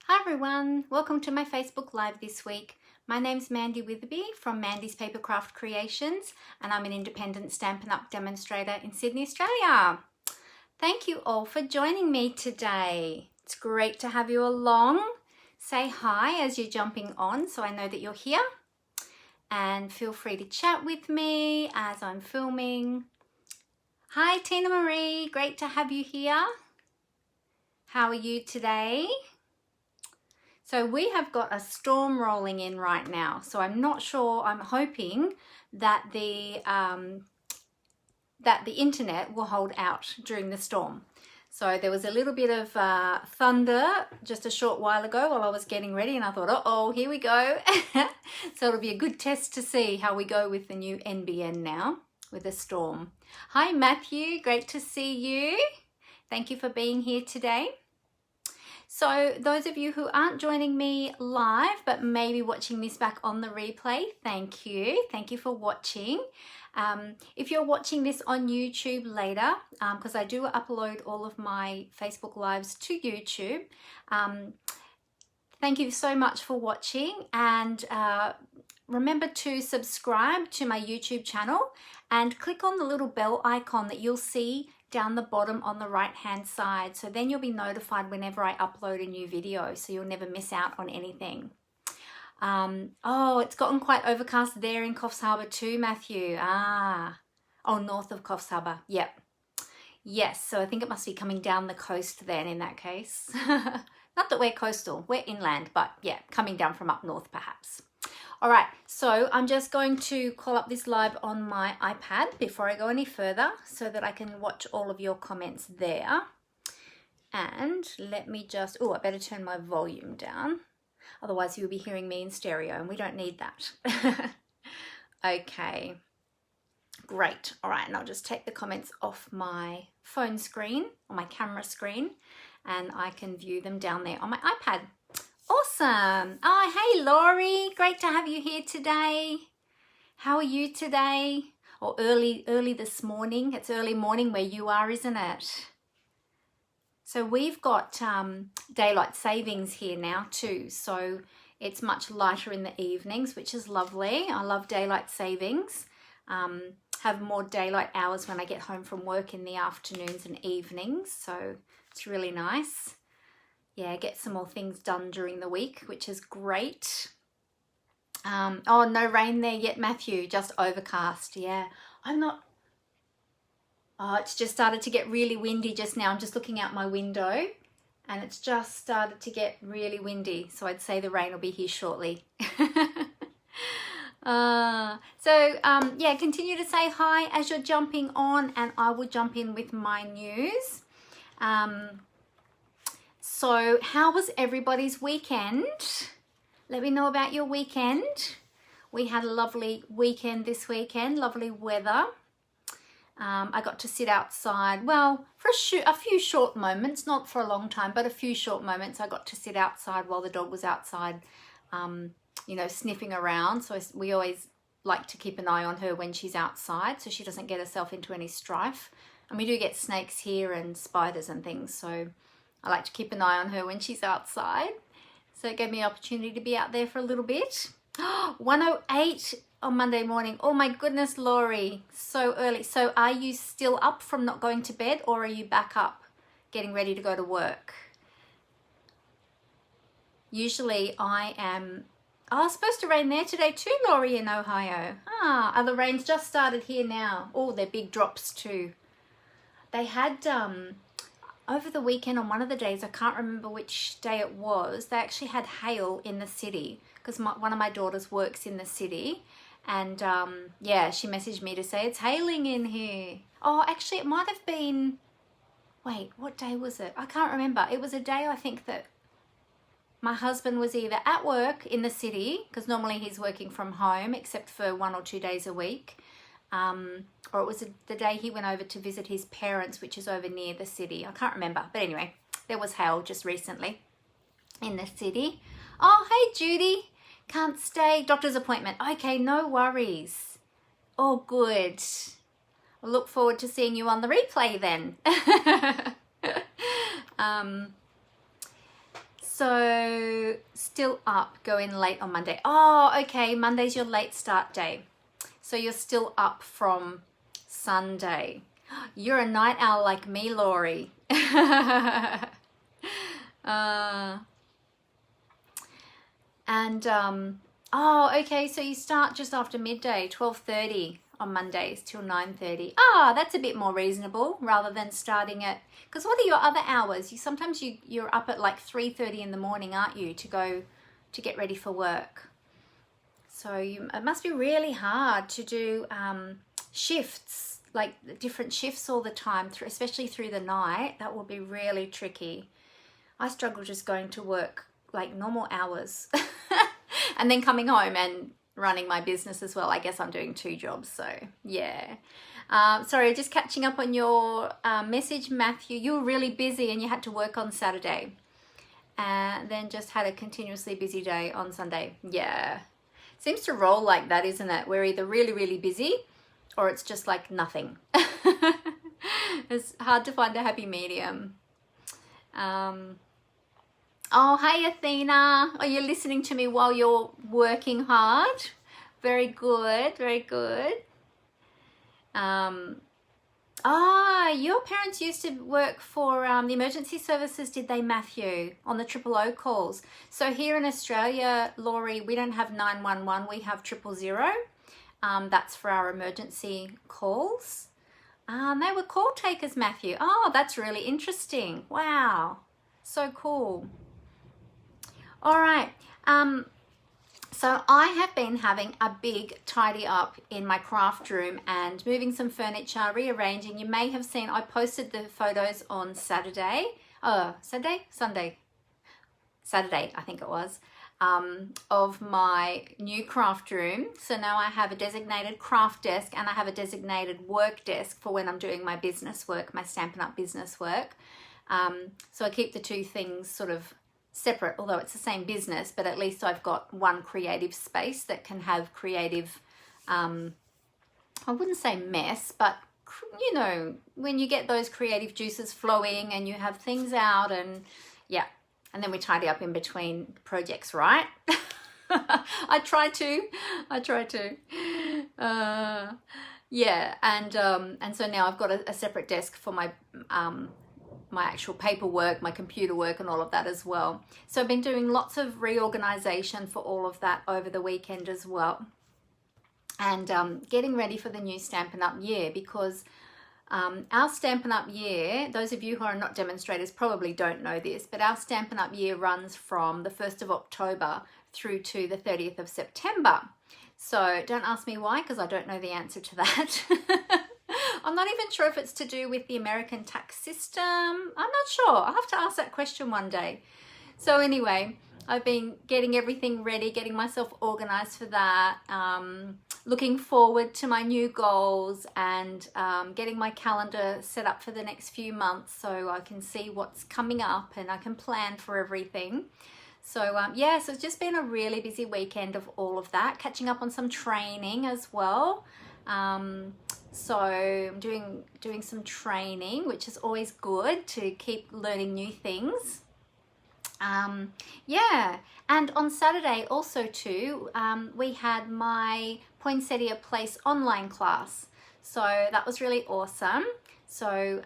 Hi everyone, welcome to my Facebook Live this week. My name's Mandy Witherby from Mandy's Papercraft Creations, and I'm an independent Stampin' Up! Demonstrator in Sydney, Australia. Thank you all for joining me today. It's great to have you along. Say hi as you're jumping on so I know that you're here, and feel free to chat with me as I'm filming. Hi Tina Marie, great to have you here. How are you today? So we have got a storm rolling in right now. So I'm not sure, I'm hoping that the internet will hold out during the storm. So there was a little bit of thunder just a short while ago while I was getting ready, and I thought, uh-oh, here we go. So it'll be a good test to see how we go with the new NBN now with the storm. Hi Matthew, great to see you. Thank you for being here today. So those of you who aren't joining me live but maybe watching this back on the replay, thank you. Thank you for watching. If you're watching this on YouTube later, because I do upload all of my Facebook Lives to YouTube, thank you so much for watching, and remember to subscribe to my YouTube channel and click on the little bell icon that you'll see down the bottom on the right hand side, so then you'll be notified whenever I upload a new video, so you'll never miss out on anything. Oh, it's gotten quite overcast there in Coffs Harbour too, Matthew. Oh, north of Coffs Harbour. Yep. Yes, so I think it must be coming down the coast then in that case. Not that we're coastal, we're inland, but yeah, coming down from up north perhaps. All right, so I'm just going to call up this live on my iPad before I go any further so that I can watch all of your comments there. And let me just, oh, I better turn my volume down. Otherwise you'll be hearing me in stereo, and we don't need that. Okay, great. All right, and I'll just take the comments off my phone screen or my camera screen, and I can view them down there on my iPad. Awesome. Oh, hey Laurie, great to have you here today. How are you today? Or early this morning. It's early morning where you are, isn't it? So we've got daylight savings here now too, so it's much lighter in the evenings, which is lovely. I love daylight savings. Have more daylight hours when I get home from work in the afternoons and evenings, so it's really nice. Yeah, get some more things done during the week, which is great. Oh, no rain there yet, Matthew, just overcast. Yeah, I'm not. Oh, it's just started to get really windy just now. I'm just looking out my window and it's just started to get really windy. So I'd say the rain will be here shortly. Yeah, continue to say hi as you're jumping on, and I will jump in with my news. So how was everybody's weekend? Let me know about your weekend. We had a lovely weekend this weekend, lovely weather. I got to sit outside, well, for a few short moments, not for a long time, but a few short moments. I got to sit outside while the dog was outside, you know, sniffing around. So we always like to keep an eye on her when she's outside so she doesn't get herself into any strife. And we do get snakes here and spiders and things, so I like to keep an eye on her when she's outside. So it gave me an opportunity to be out there for a little bit. 1:08 on Monday morning. Oh my goodness, Laurie, so early. So are you still up from not going to bed, or are you back up getting ready to go to work? Usually I am. Oh, it's supposed to rain there today too, Laurie, in Ohio. The rain's just started here now. Oh, they're big drops too. They had over the weekend on one of the days, I can't remember which day it was, they actually had hail in the city because one of my daughters works in the city, and yeah, she messaged me to say it's hailing in here. Oh, actually it might have been, wait, what day was it? I can't remember. It was a day I think that my husband was either at work in the city, because normally he's working from home except for 1 or 2 days a week, or it was the day he went over to visit his parents, which is over near the city. I can't remember, but anyway, there was hail just recently in the city. Oh, hey Judy, can't stay, doctor's appointment. Okay, no worries. Oh, good. I look forward to seeing you on the replay then. So still up, go in late on Monday. Oh, okay, Monday's your late start day. So you're still up from Sunday. You're a night owl like me, Laurie. Oh, okay, so you start just after midday, 12:30 on Mondays till 9:30. Ah, that's a bit more reasonable rather than starting at, because what are your other hours? Sometimes you're up at like 3:30 in the morning, aren't you, to go to get ready for work. So it must be really hard to do shifts, like different shifts all the time, especially through the night. That will be really tricky. I struggle just going to work like normal hours and then coming home and running my business as well. I guess I'm doing 2 jobs, so yeah. Sorry, just catching up on your message, Matthew. You were really busy and you had to work on Saturday and then just had a continuously busy day on Sunday. Yeah, seems to roll like that, isn't it? We're either really, really busy or it's just like nothing. It's hard to find a happy medium. Oh, hey, Athena. Oh, you're listening to me while you're working hard. Very good, very good. Your parents used to work for the emergency services, did they, Matthew, on the 000 calls? So here in Australia, Laurie, we don't have 911, we have 000. That's for our emergency calls. They were call takers, Matthew. Oh, that's really interesting. Wow, so cool. All right, so I have been having a big tidy up in my craft room and moving some furniture, rearranging. You may have seen I posted the photos on Saturday, Saturday, I think it was, of my new craft room. So now I have a designated craft desk and I have a designated work desk for when I'm doing my business work, my Stampin' Up! Business work. So I keep the 2 things sort of separate, although it's the same business, but at least I've got one creative space that can have creative, I wouldn't say mess, but you know, when you get those creative juices flowing and you have things out, and yeah, and then we tidy up in between projects, right? I try to. Yeah, and so now I've got a separate desk for my my actual paperwork, my computer work, and all of that as well. So I've been doing lots of reorganization for all of that over the weekend as well, and getting ready for the new Stampin' Up! Year, because our Stampin' Up! Year, those of you who are not demonstrators probably don't know this, but our Stampin' Up! Year runs from the 1st of October through to the 30th of September. So don't ask me why, because I don't know the answer to that. I'm not even sure if it's to do with the American tax system. I'm not sure. I'll have to ask that question one day. So anyway, I've been getting everything ready, getting myself organized for that, looking forward to my new goals, and getting my calendar set up for the next few months so I can see what's coming up and I can plan for everything. So yeah, so it's just been a really busy weekend of all of that, catching up on some training as well. So I'm doing some training, which is always good to keep learning new things. Yeah, and on Saturday also too, we had my Poinsettia Place online class. So that was really awesome. So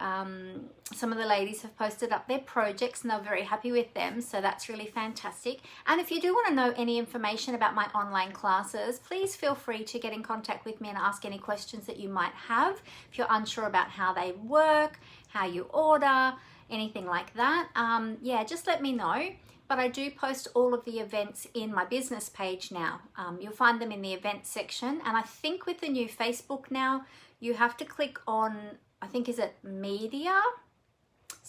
some of the ladies have posted up their projects and they're very happy with them. So that's really fantastic. And if you do want to know any information about my online classes, please feel free to get in contact with me and ask any questions that you might have. If you're unsure about how they work, how you order, anything like that, yeah, just let me know. But I do post all of the events in my business page now. You'll find them in the events section. And I think with the new Facebook now, you have to click on, I think, is it media?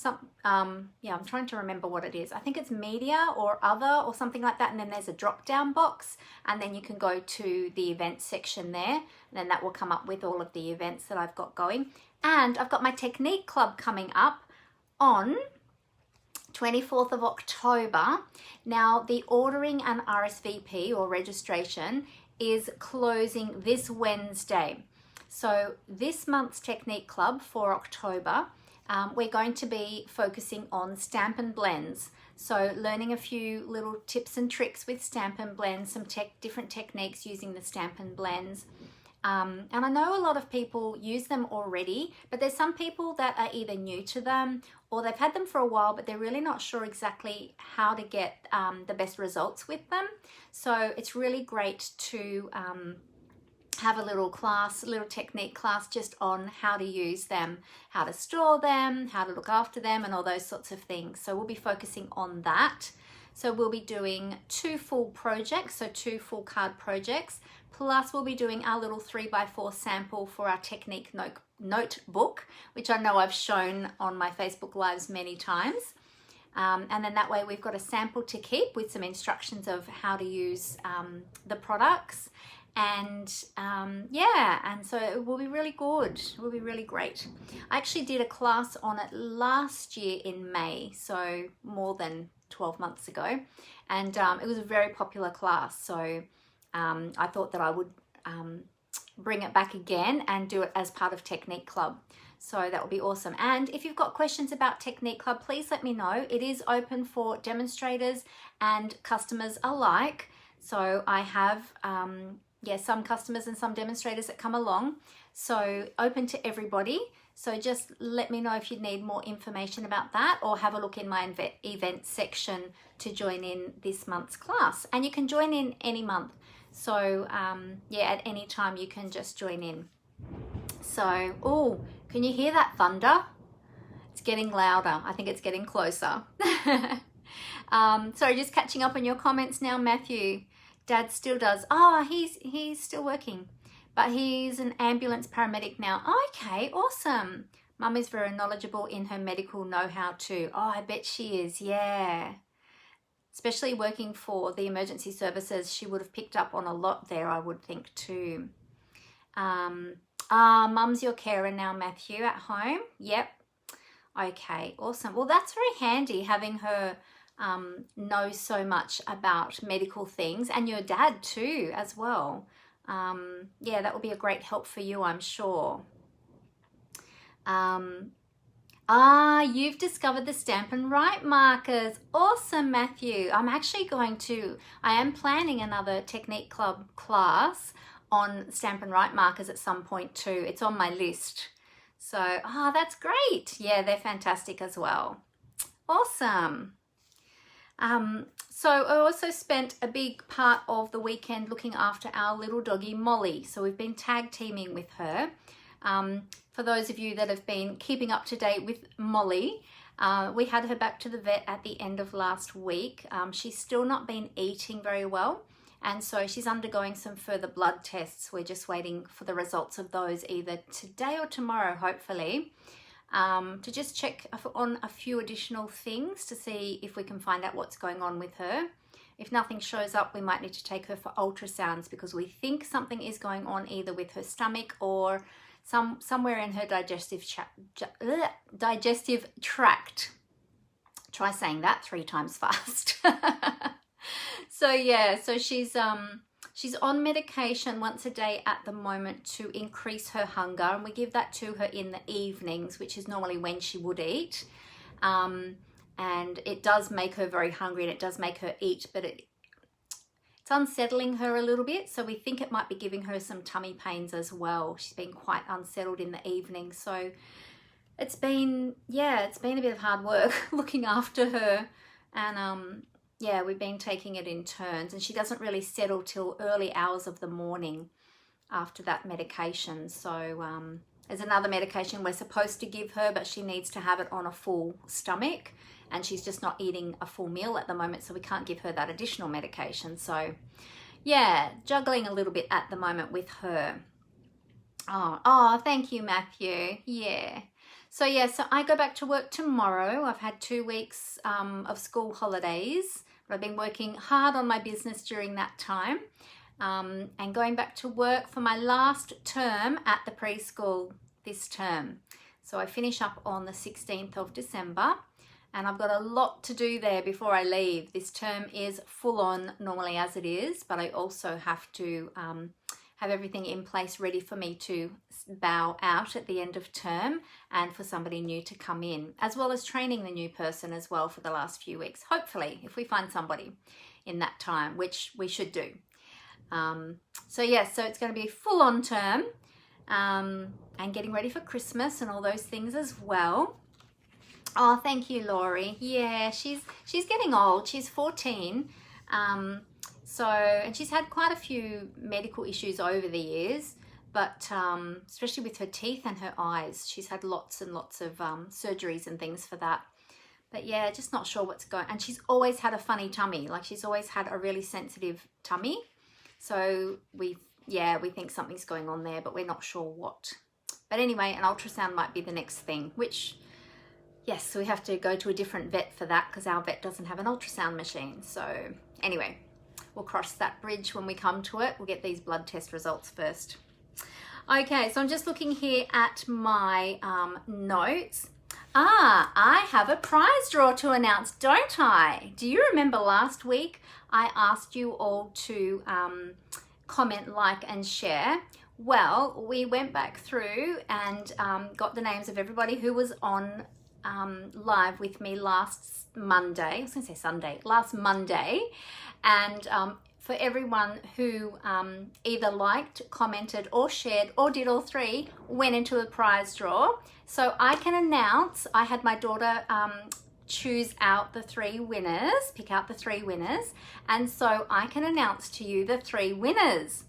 Yeah, I'm trying to remember what it is. I think it's media or other or something like that. And then there's a drop down box and then you can go to the events section there. And then that will come up with all of the events that I've got going. And I've got my Technique Club coming up on 24th of October. Now the ordering and RSVP or registration is closing this Wednesday. So this month's Technique Club for October, we're going to be focusing on Stampin' Blends. So learning a few little tips and tricks with Stampin' Blends, some different techniques using the Stampin' Blends. And I know a lot of people use them already, but there's some people that are either new to them or they've had them for a while, but they're really not sure exactly how to get the best results with them. So it's really great to have a little class, a little technique class just on how to use them, how to store them, how to look after them, and all those sorts of things. So we'll be focusing on that. So we'll be doing 2 full projects, so 2 full card projects, plus we'll be doing our little 3x4 sample for our technique notebook, which I know I've shown on my Facebook Lives many times. And then that way we've got a sample to keep with some instructions of how to use the products. And yeah, and so it will be really good. It will be really great. I actually did a class on it last year in May, so more than 12 months ago, and it was a very popular class, so I thought that I would bring it back again and do it as part of Technique Club. So that would be awesome. And if you've got questions about Technique Club, please let me know. It is open for demonstrators and customers alike. So I have some customers and some demonstrators that come along, so open to everybody. So just let me know if you need more information about that, or have a look in my event section to join in this month's class. And you can join in any month, so yeah, at any time you can just join in. So, oh, can you hear that thunder? It's getting louder. I think it's getting closer. Sorry, just catching up on your comments now, Matthew. Dad still does. Oh, he's still working, but he's an ambulance paramedic now. Oh, okay, awesome. Mum is very knowledgeable in her medical know-how too. Oh, I bet she is, yeah. Especially working for the emergency services, she would have picked up on a lot there, I would think too. Mum's your carer now, Matthew, at home? Yep. Okay, awesome. Well, that's very handy having her know so much about medical things, and your dad too as well. Yeah, that will be a great help for you, I'm sure. You've discovered the Stampin' Write markers. Awesome, Matthew. I am planning another Technique Club class on Stampin' Write markers at some point too. It's on my list. So, that's great. Yeah, they're fantastic as well. Awesome. So I also spent a big part of the weekend looking after our little doggy Molly. So we've been tag teaming with her. For those of you that have been keeping up to date with Molly, we had her back to the vet at the end of last week. She's still not been eating very well, and so she's undergoing some further blood tests. We're just waiting for the results of those either today or tomorrow, hopefully, to just check on a few additional things to see if we can find out what's going on with her. If nothing shows up, we might need to take her for ultrasounds because we think something is going on either with her stomach or somewhere in her digestive tract. Try saying that 3 times fast. So yeah, so she's on medication once a day at the moment to increase her hunger, and we give that to her in the evenings, which is normally when she would eat. And it does make her very hungry and it does make her eat, but it's unsettling her a little bit. So we think it might be giving her some tummy pains as well. She's been quite unsettled in the evening. So it's been a bit of hard work looking after her. And yeah, we've been taking it in turns, and she doesn't really settle till early hours of the morning after that medication. So there's another medication we're supposed to give her, but she needs to have it on a full stomach, and she's just not eating a full meal at the moment, so we can't give her that additional medication. So yeah, juggling a little bit at the moment with her. Oh, thank you, Matthew. Yeah. So yeah, so I go back to work tomorrow. I've had 2 weeks of school holidays, but I've been working hard on my business during that time, and going back to work for my last term at the preschool this term. So I finish up on the 16th of December, and I've got a lot to do there before I leave. This term is full on normally as it is, but I also have to have everything in place ready for me to bow out at the end of term and for somebody new to come in, as well as training the new person as well for the last few weeks, hopefully, if we find somebody in that time, which we should do. So yes, so it's going to be full on term, and getting ready for Christmas and all those things as well. Oh, thank you, Laurie. Yeah, she's getting old. She's 14. And she's had quite a few medical issues over the years, but especially with her teeth and her eyes, she's had lots and lots of surgeries and things for that. But yeah, just not sure what's going on. And she's always had a funny tummy. Like, she's always had a really sensitive tummy. So we think something's going on there, but we're not sure what. But anyway, an ultrasound might be the next thing, which, yes, so we have to go to a different vet for that because our vet doesn't have an ultrasound machine. So anyway, we'll cross that bridge when we come to it. We'll get these blood test results first. Okay, so I'm just looking here at my notes. I have a prize draw to announce, don't I? Do you remember last week I asked you all to comment, like, and share? Well, we went back through and got the names of everybody who was on live with me last Monday. I was going to say Sunday, last Monday. And for everyone who either liked, commented, or shared, or did all three, went into a prize draw. So I can announce, I had my daughter choose out the 3 winners, pick out the 3 winners. And so I can announce to you the 3 winners.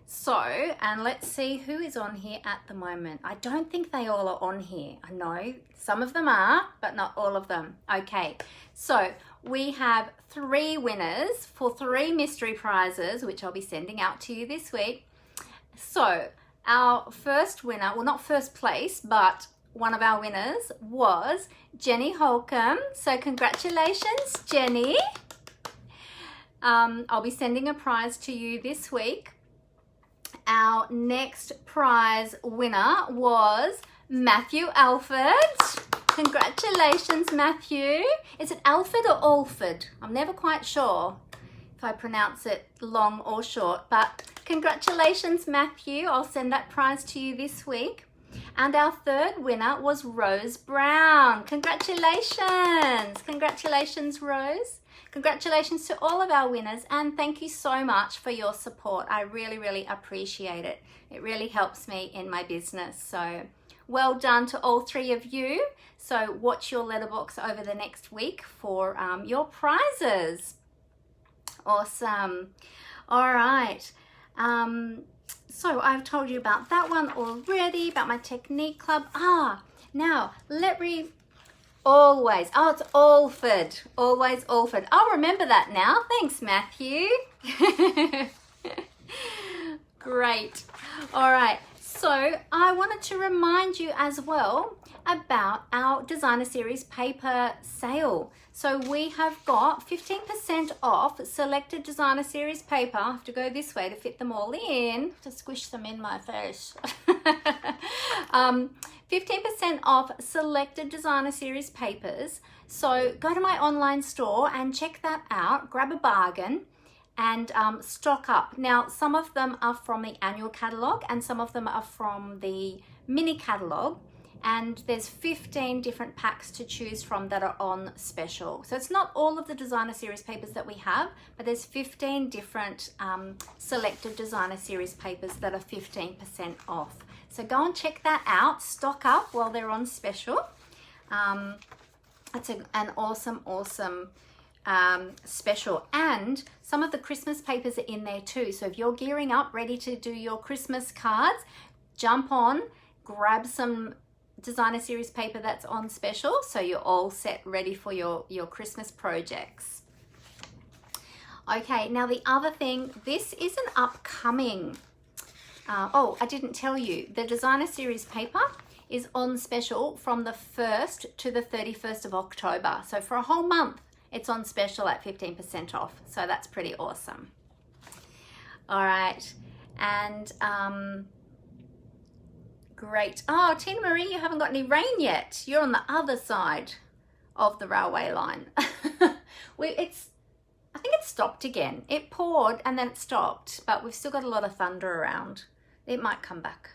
So, and let's see who is on here at the moment. I don't think they all are on here. I know some of them are, but not all of them. Okay, so we have 3 winners for 3 mystery prizes, which I'll be sending out to you this week. So our first winner, well, not first place, but one of our winners was Jenny Holcomb. So congratulations, Jenny. I'll be sending a prize to you this week. Our next prize winner was Matthew Alford. Congratulations, Matthew. Is it Alford or Alford? I'm never quite sure if I pronounce it long or short, but congratulations, Matthew. I'll send that prize to you this week. And our third winner was Rose Brown. Congratulations. Congratulations, Rose. Congratulations to all of our winners, and thank you so much for your support. I really, really appreciate it. It really helps me in my business. So well done to all 3 of you. So watch your letterbox over the next week for your prizes. Awesome. All right. So I've told you about that one already, about my technique club. Now let me... Always. Oh, it's Alford. Always Alford. I'll remember that now. Thanks, Matthew. Great. All right. So I wanted to remind you as well about our Designer Series paper sale. So we have got 15% off selected Designer Series paper. I have to go this way to fit them all in, to squish them in my face. 15% off selected Designer Series papers. So go to my online store and check that out, grab a bargain and stock up. Now, some of them are from the annual catalogue and some of them are from the mini catalogue. And there's 15 different packs to choose from that are on special. So it's not all of the Designer Series papers that we have, but there's 15 different selected Designer Series papers that are 15% off. So go and check that out, stock up while they're on special. It's an awesome, awesome special. And some of the Christmas papers are in there too. So if you're gearing up, ready to do your Christmas cards, jump on, grab some Designer Series paper that's on special, so you're all set, ready for your Christmas projects. Okay, now the other thing, this is an upcoming, I didn't tell you, the Designer Series paper is on special from the 1st to the 31st of October. So for a whole month, it's on special at 15% off. So that's pretty awesome. All right, and great. Oh, Tina Marie, you haven't got any rain yet. You're on the other side of the railway line. I think it's it stopped again. It poured and then it stopped, but we've still got a lot of thunder around. It might come back.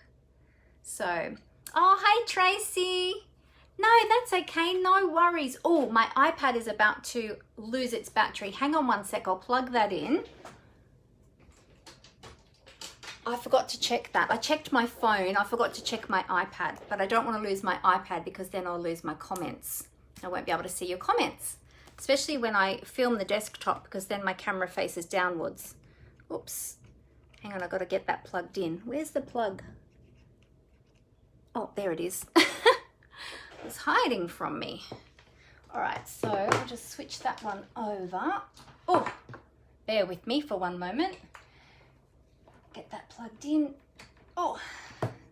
So, oh, hey Tracy. No, that's okay, no worries. Oh, my iPad is about to lose its battery. Hang on one sec, I'll plug that in. I forgot to check that. I checked my phone, I forgot to check my iPad, but I don't want to lose my iPad because then I'll lose my comments. I won't be able to see your comments, especially when I film the desktop because then my camera faces downwards. Oops, hang on, I've got to get that plugged in. Where's the plug? Oh, there it is. It's hiding from me. All right, so I'll just switch that one over. Oh, bear with me for one moment. Get that plugged in. Oh,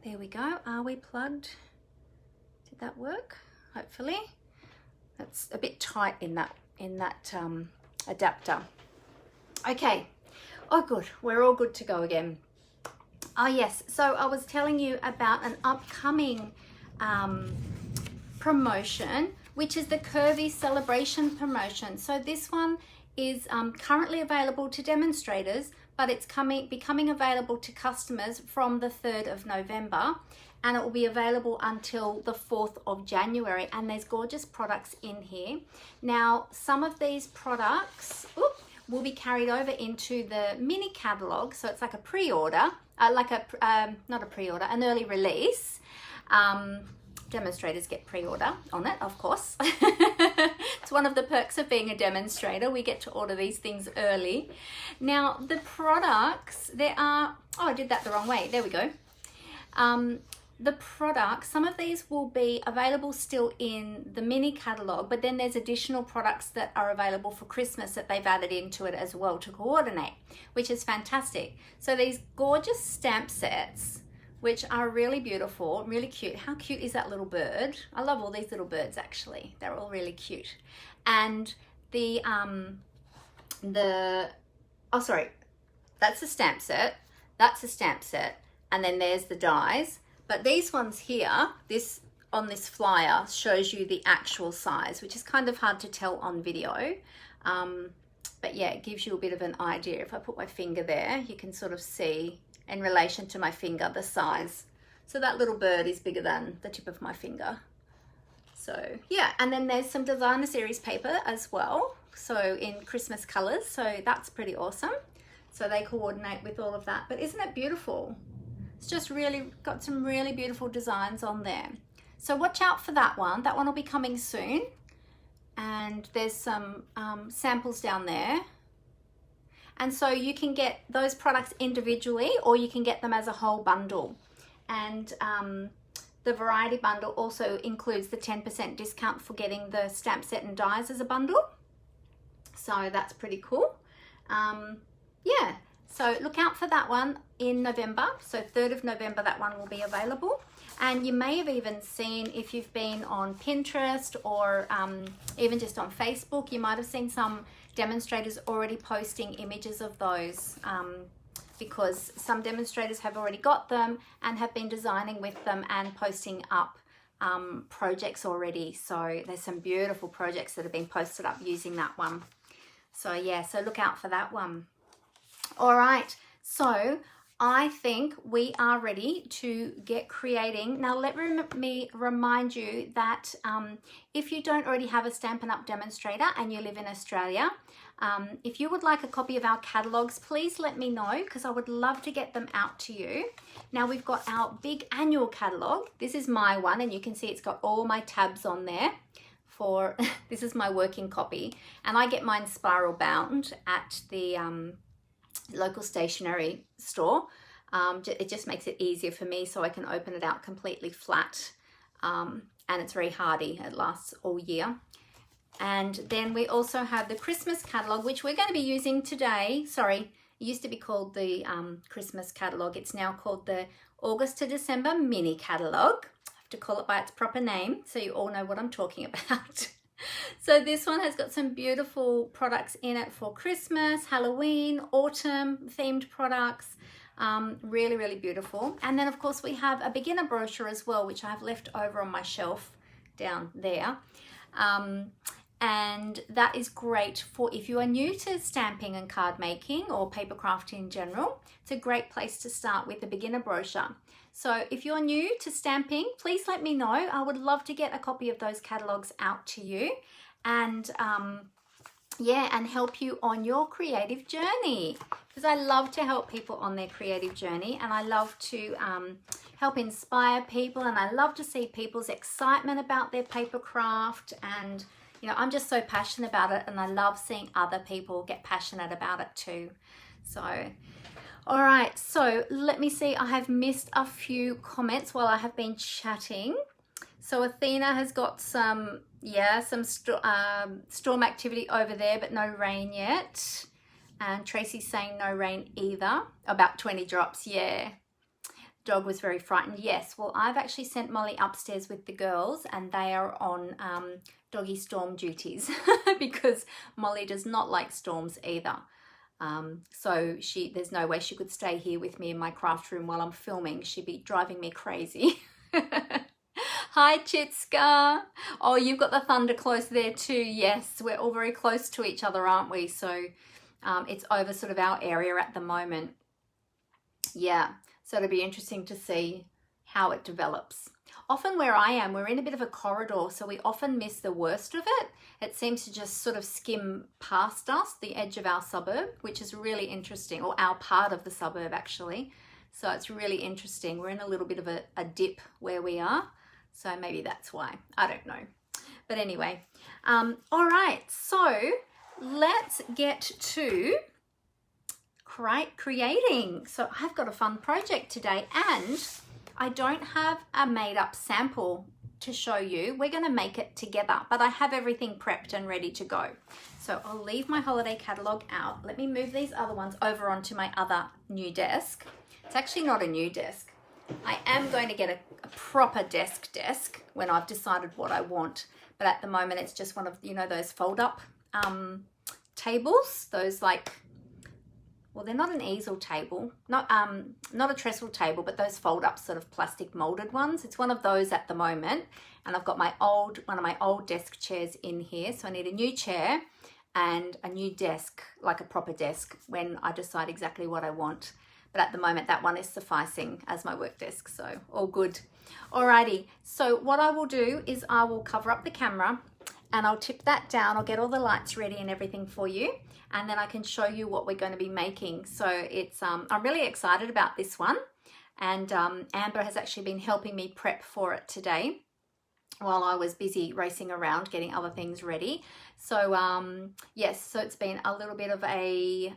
there we go. Are we plugged? Did that work? Hopefully. That's a bit tight in that adapter. Okay. Oh, good. We're all good to go again. Oh, yes. So I was telling you about an upcoming promotion, which is the Curvy Celebration promotion. So this one is currently available to demonstrators, but it's becoming available to customers from the 3rd of November, and it will be available until the 4th of January, and there's gorgeous products in here. Now, some of these products will be carried over into the mini catalog, so it's like a pre-order, not a pre-order, an early release. Demonstrators get pre-order on it, of course. It's one of the perks of being a demonstrator. We get to order these things early. Now, the products, there are, oh, I did that the wrong way. There we go. The products, some of these will be available still in the mini catalog, but then there's additional products that are available for Christmas that they've added into it as well to coordinate, which is fantastic. So these gorgeous stamp sets, which are really beautiful, really cute. How cute is that little bird? I love all these little birds actually. They're all really cute. And oh sorry, that's a stamp set. That's a stamp set. And then there's the dies. But these ones here, this on this flyer shows you the actual size, which is kind of hard to tell on video. But yeah, it gives you a bit of an idea. If I put my finger there, you can sort of see in relation to my finger the size. So that little bird is bigger than the tip of my finger. So yeah, and then there's some designer series paper as well, so in Christmas colors, so that's pretty awesome. So they coordinate with all of that, but isn't it beautiful? It's just really got some really beautiful designs on there. So watch out for that one. That one will be coming soon, and there's some samples down there. And so you can get those products individually, or you can get them as a whole bundle. And the variety bundle also includes the 10% discount for getting the stamp set and dies as a bundle. So that's pretty cool. Yeah, so look out for that one in November. So 3rd of November, that one will be available. And you may have even seen, if you've been on Pinterest or even just on Facebook, you might have seen some demonstrators already posting images of those because some demonstrators have already got them and have been designing with them and posting up projects already. So there's some beautiful projects that have been posted up using that one. So yeah, so look out for that one. All right, so I think we are ready to get creating. Now let me remind you that if you don't already have a Stampin' Up! Demonstrator and you live in Australia, if you would like a copy of our catalogs, please let me know because I would love to get them out to you. Now we've got our big annual catalog. This is my one, and you can see it's got all my tabs on there. This is my working copy, and I get mine spiral bound at the local stationery store. It just makes it easier for me so I can open it out completely flat, and it's very hardy. It lasts all year. And then we also have the Christmas catalog, which we're going to be using today. Sorry, it used to be called the Christmas catalog. It's now called the August to December mini catalog. I have to call it by its proper name so you all know what I'm talking about. So this one has got some beautiful products in it for Christmas, Halloween, autumn themed products. Really, really beautiful. And then of course we have a beginner brochure as well, which I have left over on my shelf down there. and that is great for if you are new to stamping and card making or paper crafting in general. It's a great place to start with the beginner brochure. So if you're new to stamping, please let me know. I would love to get a copy of those catalogs out to you, and yeah, and help you on your creative journey, because I love to help people on their creative journey, and I love to help inspire people, and I love to see people's excitement about their paper craft. And you know, I'm just so passionate about it, and I love seeing other people get passionate about it too. So all right, so let me see, I have missed a few comments while I have been chatting. So Athena has got some, yeah, some storm activity over there, but no rain yet. And Tracy's saying no rain either. About 20 drops, yeah. Dog was very frightened. Yes, well, I've actually sent Molly upstairs with the girls, and they are on doggy storm duties because Molly does not like storms either. So there's no way she could stay here with me in my craft room while I'm filming. She'd be driving me crazy. Hi Chitska. Oh, you've got the thunder close there too. Yes, we're all very close to each other, aren't we? So it's over sort of our area at the moment. Yeah, so it'll be interesting to see how it develops. Often where I am, we're in a bit of a corridor, so we often miss the worst of it. It seems to just sort of skim past us, the edge of our suburb, which is really interesting, or our part of the suburb actually. So it's really interesting. We're in a little bit of a dip where we are. So maybe that's why, I don't know. But anyway, all right, so let's get to creating. So I've got a fun project today, and I don't have a made up sample to show you. We're gonna make it together, but I have everything prepped and ready to go. So I'll leave my holiday catalog out. Let me move these other ones over onto my other new desk. It's actually not a new desk. I am going to get a proper desk when I've decided what I want, but at the moment it's just one of, you know, those fold up tables, those like, well, they're not an easel table, not a trestle table, but those fold up sort of plastic molded ones. It's one of those at the moment, and I've got one of my old desk chairs in here, so I need a new chair and a new desk, like a proper desk, when I decide exactly what I want. But at the moment, that one is sufficing as my work desk, so all good. Alrighty, so what I will do is I will cover up the camera and I'll tip that down. I'll get all the lights ready and everything for you, and then I can show you what we're going to be making. So it's I'm really excited about this one, and Amber has actually been helping me prep for it today while I was busy racing around getting other things ready. So yes, so it's been a little bit of a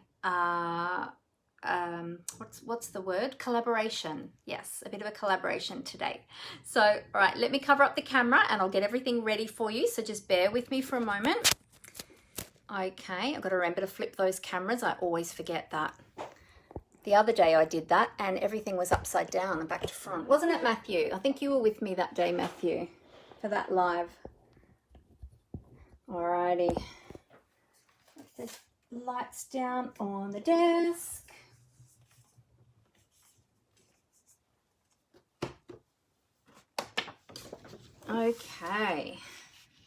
what's the word, collaboration. Yes, a bit of a collaboration today. So all right, let me cover up the camera and I'll get everything ready for you, so just bear with me for a moment. Okay, I've got to remember to flip those cameras. I always forget that. The other day I did that and everything was upside down and back to front, wasn't it, Matthew? I think you were with me that day, Matthew, for that live. Alrighty, put the lights down on the desk. Okay,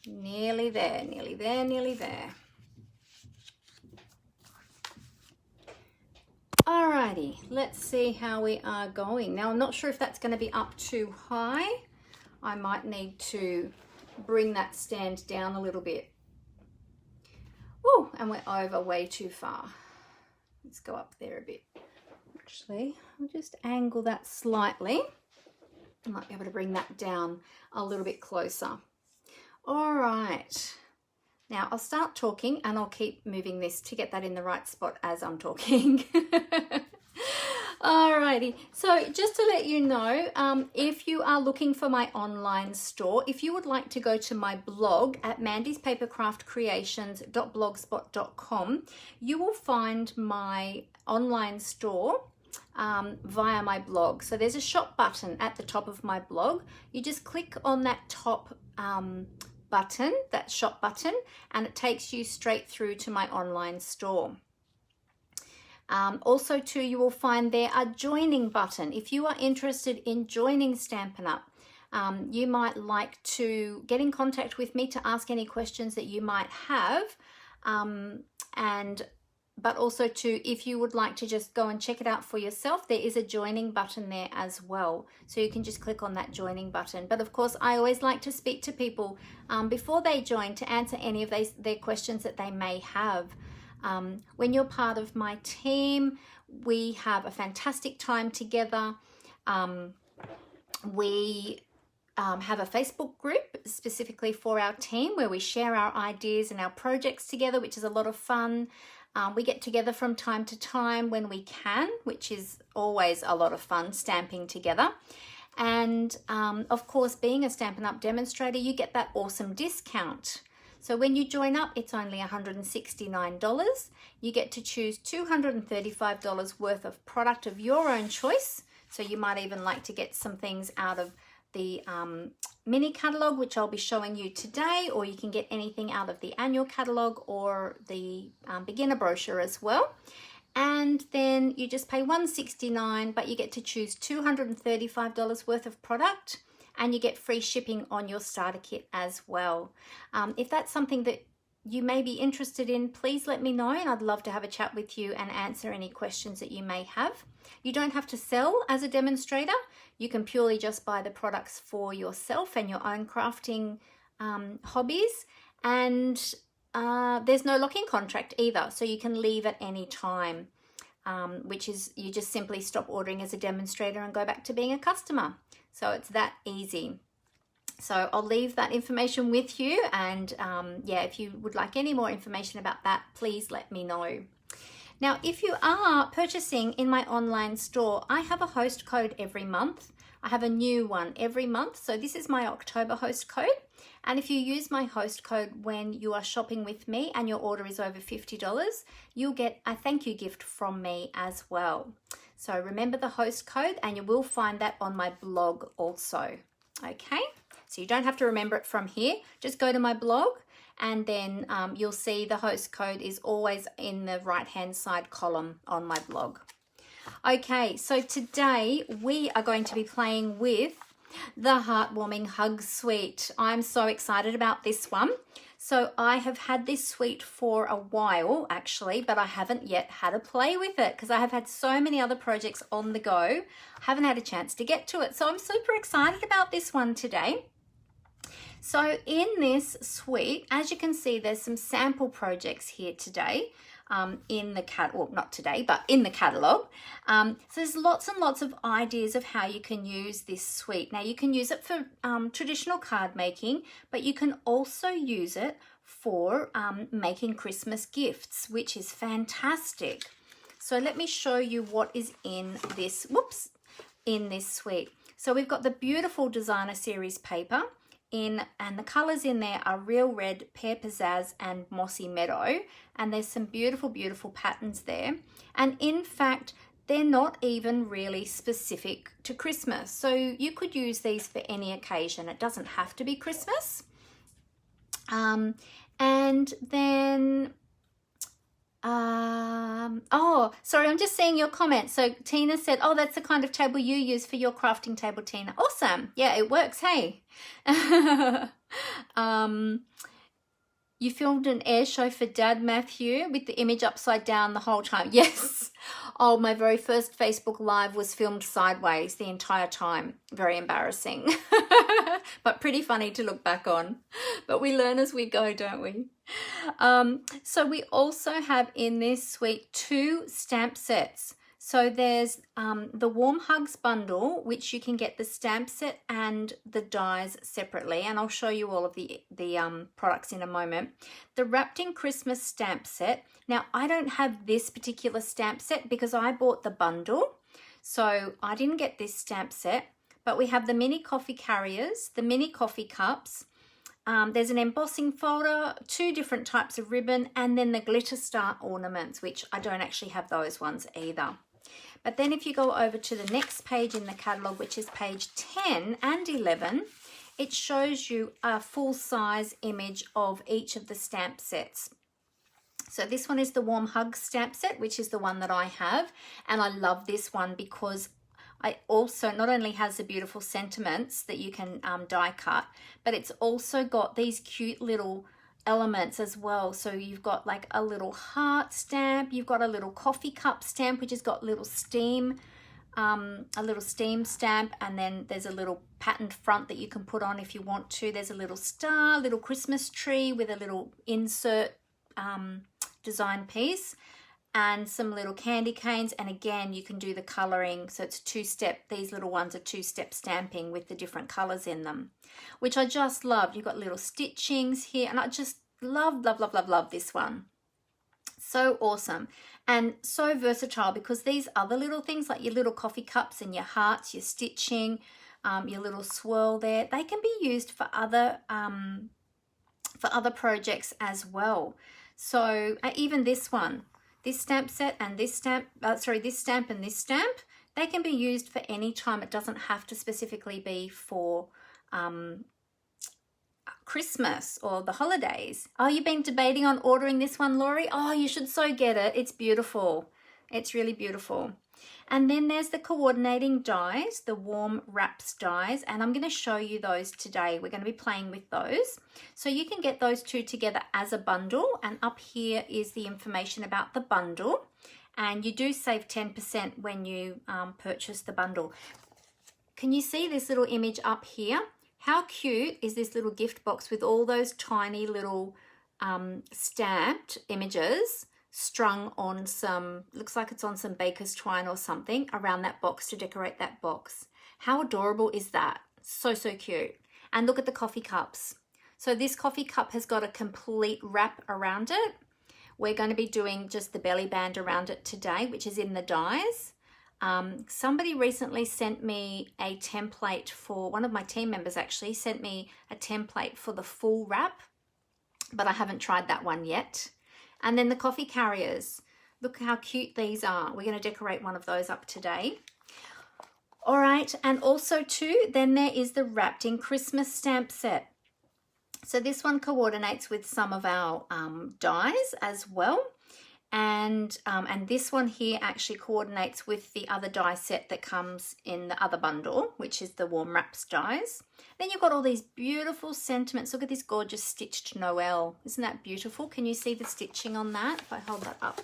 nearly there, nearly there, nearly there. Alrighty, let's see how we are going. Now, I'm not sure if that's going to be up too high. I might need to bring that stand down a little bit. Oh, and we're over way too far. Let's go up there a bit. Actually, I'll just angle that slightly. I might be able to bring that down a little bit closer. All right. Now I'll start talking and I'll keep moving this to get that in the right spot as I'm talking. Alrighty, so just to let you know, if you are looking for my online store, if you would like to go to my blog at mandyspapercraftcreations.blogspot.com, you will find my online store via my blog. So there's a shop button at the top of my blog. You just click on that top button, that shop button, and it takes you straight through to my online store. Also too, you will find there a joining button. If you are interested in joining Stampin' Up, you might like to get in contact with me to ask any questions that you might have, but also if you would like to just go and check it out for yourself, there is a joining button there as well. So you can just click on that joining button. But of course, I always like to speak to people before they join to answer any of their questions that they may have. When you're part of my team, we have a fantastic time together. We have a Facebook group specifically for our team where we share our ideas and our projects together, which is a lot of fun. We get together from time to time when we can, which is always a lot of fun, stamping together. And of course, being a Stampin' Up! Demonstrator, you get that awesome discount. So when you join up, it's only $169. You get to choose $235 worth of product of your own choice. So you might even like to get some things out of the mini catalog, which I'll be showing you today, or you can get anything out of the annual catalog or the beginner brochure as well. And then you just pay $169, but you get to choose $235 worth of product, and you get free shipping on your starter kit as well. If that's something that you may be interested in, please let me know, and I'd love to have a chat with you and answer any questions that you may have. You don't have to sell as a demonstrator. You can purely just buy the products for yourself and your own crafting hobbies. And there's no lock-in contract either, so you can leave at any time, which is you just simply stop ordering as a demonstrator and go back to being a customer. So it's that easy. So I'll leave that information with you, and yeah, if you would like any more information about that, please let me know. Now, if you are purchasing in my online store, I have a host code every month. I have a new one every month. So this is my October host code. And if you use my host code when you are shopping with me and your order is over $50, you'll get a thank you gift from me as well. So remember the host code, and you will find that on my blog also. Okay, so you don't have to remember it from here. Just go to my blog, and then you'll see the host code is always in the right hand side column on my blog. Okay, so today we are going to be playing with the Heartwarming Hugs Suite. I'm so excited about this one. So I have had this suite for a while actually, but I haven't yet had a play with it because I have had so many other projects on the go. I haven't had a chance to get to it. So I'm super excited about this one today. So in this suite, as you can see, there's some sample projects here today in the catalog, not today, but in the catalog. So there's lots and lots of ideas of how you can use this suite. Now you can use it for traditional card making, but you can also use it for making Christmas gifts, which is fantastic. So let me show you what is in this, in this suite. So we've got the beautiful designer series paper. And the colors in there are Real Red, Pear Pizzazz, and Mossy Meadow. And there's some beautiful, beautiful patterns there. And in fact, they're not even really specific to Christmas. So you could use these for any occasion. It doesn't have to be Christmas. And then, oh, sorry, I'm just seeing your comment. So Tina said, oh, that's the kind of table you use for your crafting table, Tina. Awesome. Yeah, it works, hey. You filmed an air show for Dad, Matthew, with the image upside down the whole time. Yes. Oh, my very first Facebook Live was filmed sideways the entire time. Very embarrassing, but pretty funny to look back on. But we learn as we go, don't we? So we also have in this suite 2 stamp sets. So there's the Warm Hugs bundle, which you can get the stamp set and the dies separately. And I'll show you all of the products in a moment. The Wrapped in Christmas stamp set. Now, I don't have this particular stamp set because I bought the bundle. So I didn't get this stamp set. But we have the mini coffee carriers, the mini coffee cups. There's an embossing folder, 2 different types of ribbon, and then the glitter star ornaments, which I don't actually have those ones either. But then if you go over to the next page in the catalogue, which is page 10 and 11, it shows you a full-size image of each of the stamp sets. So this one is the Warm Hugs stamp set, which is the one that I have. And I love this one because I also not only has the beautiful sentiments that you can die cut, but it's also got these cute little elements as well. So you've got like a little heart stamp, you've got a little coffee cup stamp which has got little steam, a little steam stamp, and then there's a little patterned front that you can put on if you want to. There's a little star, little Christmas tree with a little insert design piece, and some little candy canes. And again, you can do the coloring, so it's two-step. These little ones are two-step stamping with the different colors in them, which I just love. You've got little stitchings here, and I just love this one. So awesome and so versatile, because these other little things like your little coffee cups and your hearts, your stitching, your little swirl there, they can be used for other projects as well. So even this one, this stamp set and this stamp, this stamp and this stamp, they can be used for any time. It doesn't have to specifically be for Christmas or the holidays. Oh, you've been debating on ordering this one, Laurie? Oh, you should so get it. It's beautiful. It's really beautiful. And then there's the coordinating dies, the warm wraps dies, and I'm going to show you those today. We're going to be playing with those. So you can get those two together as a bundle, and up here is the information about the bundle, and you do save 10% when you purchase the bundle. Can you see this little image up here? How cute is this little gift box with all those tiny little stamped images strung on some, looks like it's on some baker's twine or something around that box to decorate that box. How adorable is that? So, so cute. And look at the coffee cups. So this coffee cup has got a complete wrap around it. We're going to be doing just the belly band around it today, which is in the dies. Somebody recently sent me a template for, one of my team members actually sent me a template for the full wrap, but I haven't tried that one yet. And then the coffee carriers, look how cute these are. We're going to decorate one of those up today. All right, and also too, then there is the wrapped in Christmas stamp set. So this one coordinates with some of our dies as well. And this one here actually coordinates with the other die set that comes in the other bundle, which is the warm wraps dies. Then you've got all these beautiful sentiments. Look at this gorgeous stitched Noel. Isn't that beautiful? Can you see the stitching on that? If I hold that up,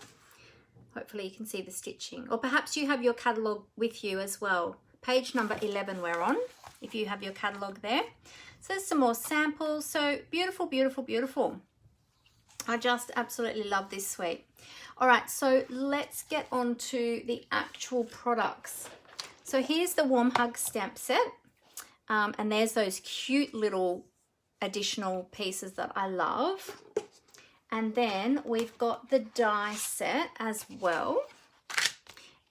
hopefully you can see the stitching. Or perhaps you have your catalogue with you as well. Page number 11 we're on, if you have your catalogue there. So there's some more samples. So beautiful, beautiful, beautiful. I just absolutely love this suite. All right, so let's get on to the actual products. So here's the Warm Hug stamp set. And there's those cute little additional pieces that I love. And then we've got the die set as well.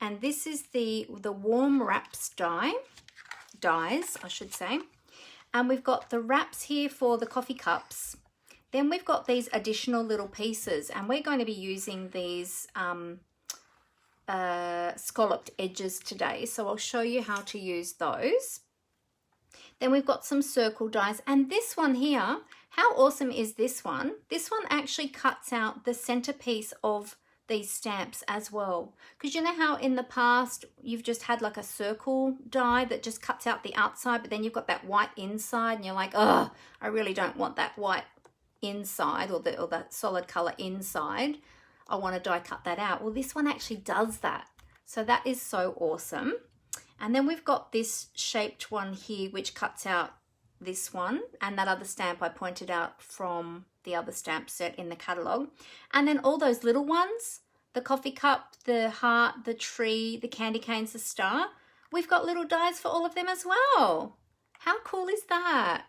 And this is the warm wraps dies, I should say. And we've got the wraps here for the coffee cups. Then we've got these additional little pieces, and we're going to be using these scalloped edges today. So I'll show you how to use those. Then we've got some circle dies, and this one here, how awesome is this one? This one actually cuts out the centerpiece of these stamps as well. Because you know how in the past you've just had like a circle die that just cuts out the outside, but then you've got that white inside and you're like, oh, I really don't want that white inside or that solid color inside. I want to die cut that out. Well, this one actually does that. So that is so awesome. And then we've got this shaped one here, which cuts out this one and that other stamp I pointed out from the other stamp set in the catalogue. And then all those little ones, the coffee cup, the heart, the tree, the candy canes, the star, we've got little dies for all of them as well. How cool is that?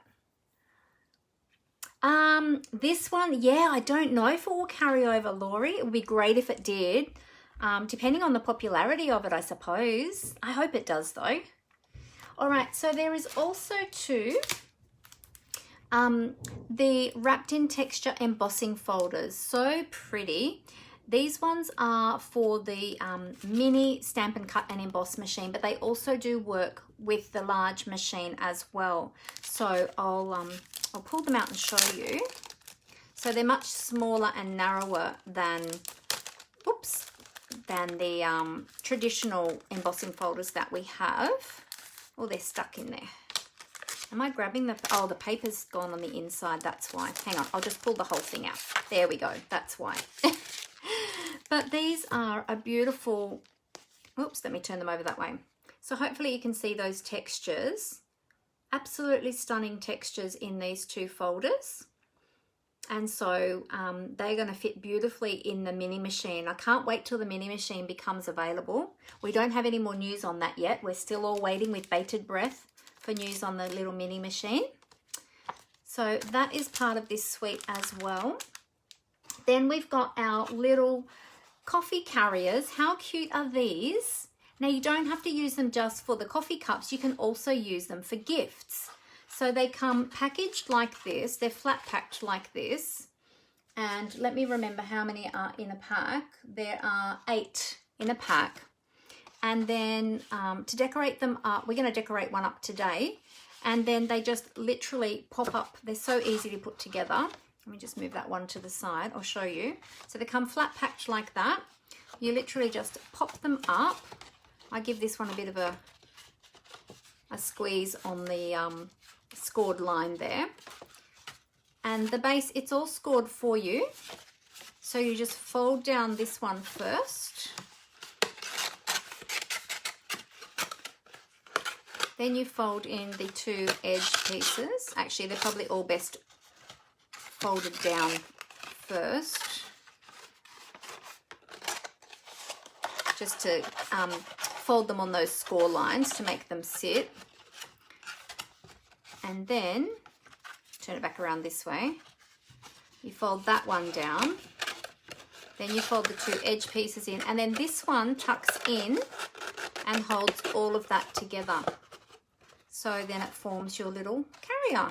This one, yeah, I don't know if it will carry over, Laurie. It would be great if it did, depending on the popularity of it, I suppose. I hope it does though. All right, so there is also too the wrapped in texture embossing folders. So pretty. These ones are for the mini stamp and cut and emboss machine, but they also do work with the large machine as well. So I'll pull them out and show you. So they're much smaller and narrower than, than the traditional embossing folders that we have. Oh, they're stuck in there. Am I grabbing the, oh, the paper's gone on the inside, that's why. Hang on, I'll just pull the whole thing out. There we go, that's why. But these are a beautiful, oops, let me turn them over that way. So hopefully you can see those textures. Absolutely stunning textures in these two folders. And so they're going to fit beautifully in the mini machine. I can't wait till the mini machine becomes available. We don't have any more news on that yet. We're still all waiting with bated breath for news on the little mini machine. So that is part of this suite as well. Then we've got our little coffee carriers. How cute are these? Now you don't have to use them just for the coffee cups. You can also use them for gifts. So they come packaged like this. They're flat packed like this. And let me remember how many are in a pack. There are 8 in a pack. And then to decorate them up, we're going to decorate one up today. And then they just literally pop up. They're so easy to put together. Let me just move that one to the side. I'll show you. So they come flat packed like that. You literally just pop them up. I give this one a bit of a squeeze on the scored line there. And the base, it's all scored for you. So you just fold down this one first. Then you fold in the 2 edge pieces. Actually, they're probably all best folded down first. Just to fold them on those score lines to make them sit. And then, turn it back around this way. You fold that one down. Then you fold the 2 edge pieces in. And then this one tucks in and holds all of that together. So then it forms your little carrier.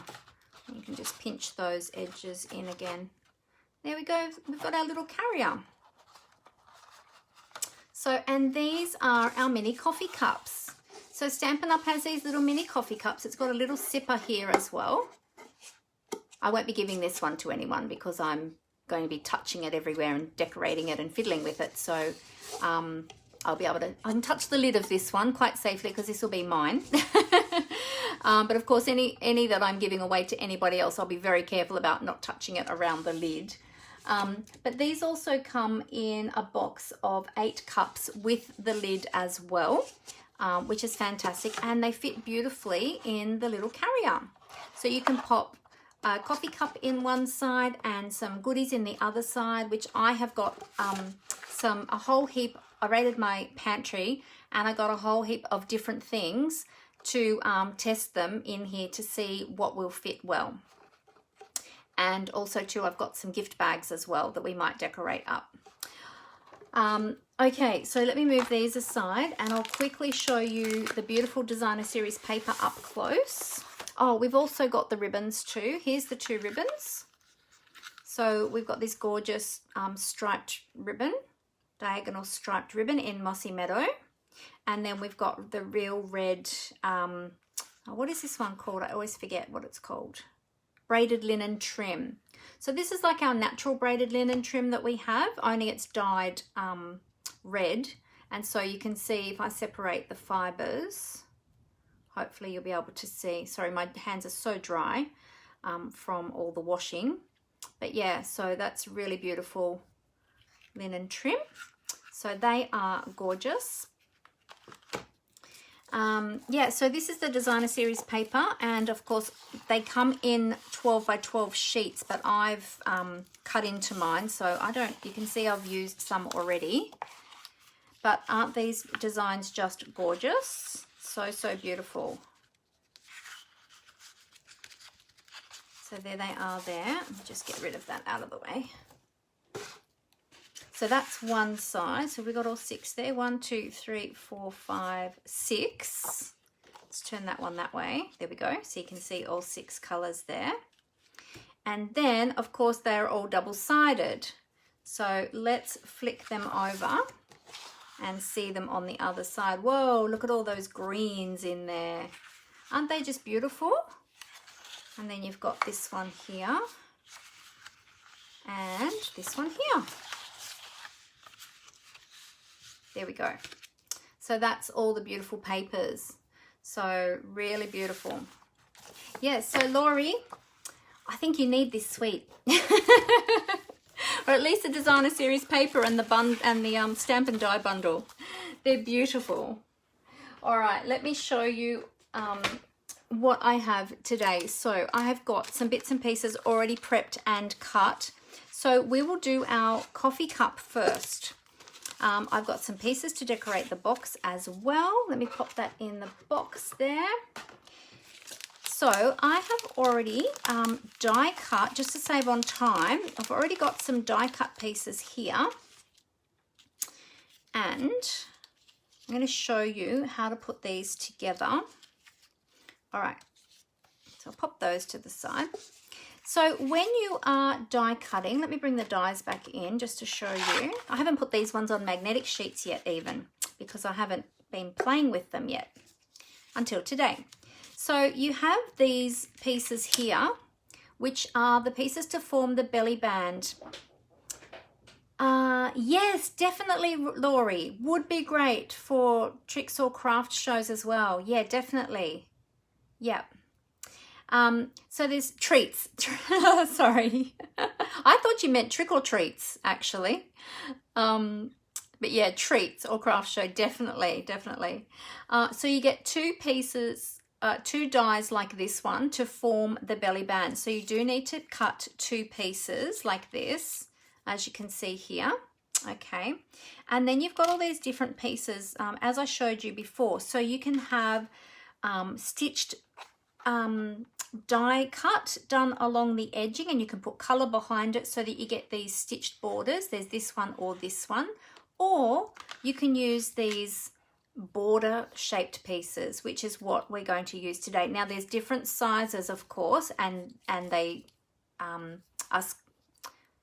You can just pinch those edges in again. There we go. We've got our little carrier. So, and these are our mini coffee cups. So Stampin' Up! Has these little mini coffee cups. It's got a little sipper here as well. I won't be giving this one to anyone because I'm going to be touching it everywhere and decorating it and fiddling with it. So I'll be able to, I can touch the lid of this one quite safely because this will be mine. But of course, any that I'm giving away to anybody else, I'll be very careful about not touching it around the lid. But these also come in a box of 8 cups with the lid as well, which is fantastic. And they fit beautifully in the little carrier. So you can pop a coffee cup in one side and some goodies in the other side, which I have got a whole heap. I raided my pantry and I got a whole heap of different things to test them in here to see what will fit well. And also too, I've got some gift bags as well that we might decorate up. Okay, so let me move these aside and I'll quickly show you the beautiful Designer Series paper up close. Oh, we've also got the ribbons too. Here's the 2 ribbons. So we've got this gorgeous striped ribbon, diagonal striped ribbon in Mossy Meadow. And then we've got the real red, oh, what is this one called? I always forget what it's called. Braided linen trim. So this is like our natural braided linen trim that we have, only it's dyed red. And so you can see if I separate the fibers, hopefully you'll be able to see. Sorry, my hands are so dry from all the washing. But yeah, so that's really beautiful linen trim. So they are gorgeous. Yeah, so this is the Designer Series paper, and of course they come in 12 by 12 sheets, but I've cut into mine, so I don't, you can see I've used some already. But aren't these designs just gorgeous? So, so beautiful. So there they are there. Let me just get rid of that out of the way. So that's one side. So we've got all 6 there. 1, 2, 3, 4, 5, 6. Let's turn that one that way. There we go. So you can see all 6 colours there. And then, of course, they're all double-sided. So let's flick them over and see them on the other side. Whoa, look at all those greens in there. Aren't they just beautiful? And then you've got this one here and this one here. There we go. So that's all the beautiful papers. So really beautiful. Yeah, so Laurie, I think you need this suite. Or at least the designer series paper and the stamp and die bundle. They're beautiful. All right, let me show you what I have today. So I have got some bits and pieces already prepped and cut. So we will do our coffee cup first. I've got some pieces to decorate the box as well. Let me pop that in the box there. So I have already die cut, just to save on time. I've already got some die cut pieces here. And I'm going to show you how to put these together. All right, so I'll pop those to the side. So when you are die cutting, let me bring the dies back in just to show you. I haven't put these ones on magnetic sheets yet even, because I haven't been playing with them yet until today. So you have these pieces here, which are the pieces to form the belly band. Yes, definitely, Laurie. Would be great for tricks or craft shows as well. Yeah, definitely. Yep. So there's treats. Sorry. I thought you meant trick or treats, actually. But yeah, treats or craft show, definitely, definitely. So you get two pieces, two dies like this one to form the belly band. So you do need to cut two pieces like this, as you can see here. Okay. And then you've got all these different pieces, as I showed you before. So you can have stitched die cut done along the edging, and you can put color behind it so that you get these stitched borders. There's this one or this one, or you can use these border shaped pieces, which is what we're going to use today. Now there's different sizes, of course, and they are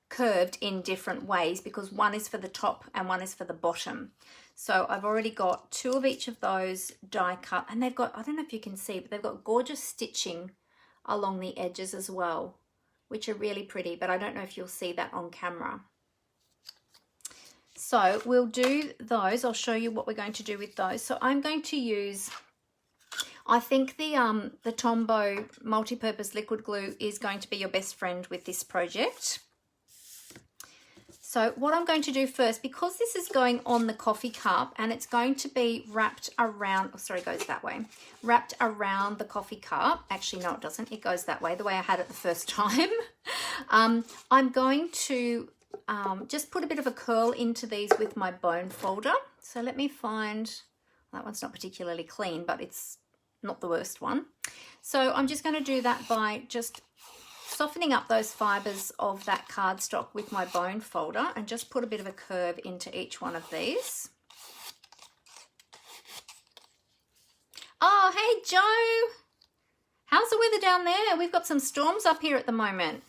curved in different ways, because one is for the top and one is for the bottom. So I've already got two of each of those die cut, and they've got, I don't know if you can see, but they've got gorgeous stitching along the edges as well, which are really pretty, but I don't know if you'll see that on camera. So we'll do those. I'll show you what we're going to do with those. So I'm going to use, I think the Tombow multi-purpose liquid glue is going to be your best friend with this project. So what I'm going to do first, because this is going on the coffee cup and it's going to be wrapped around, oh sorry, it goes that way, wrapped around the coffee cup. Actually, no, it doesn't. It goes that way, the way I had it the first time. I'm going to just put a bit of a curl into these with my bone folder. So let me find, that one's not particularly clean, but it's not the worst one. So I'm just going to do that by just softening up those fibers of that cardstock with my bone folder, and just put a bit of a curve into each one of these. Oh, hey Joe, how's the weather down there? We've got some storms up here at the moment.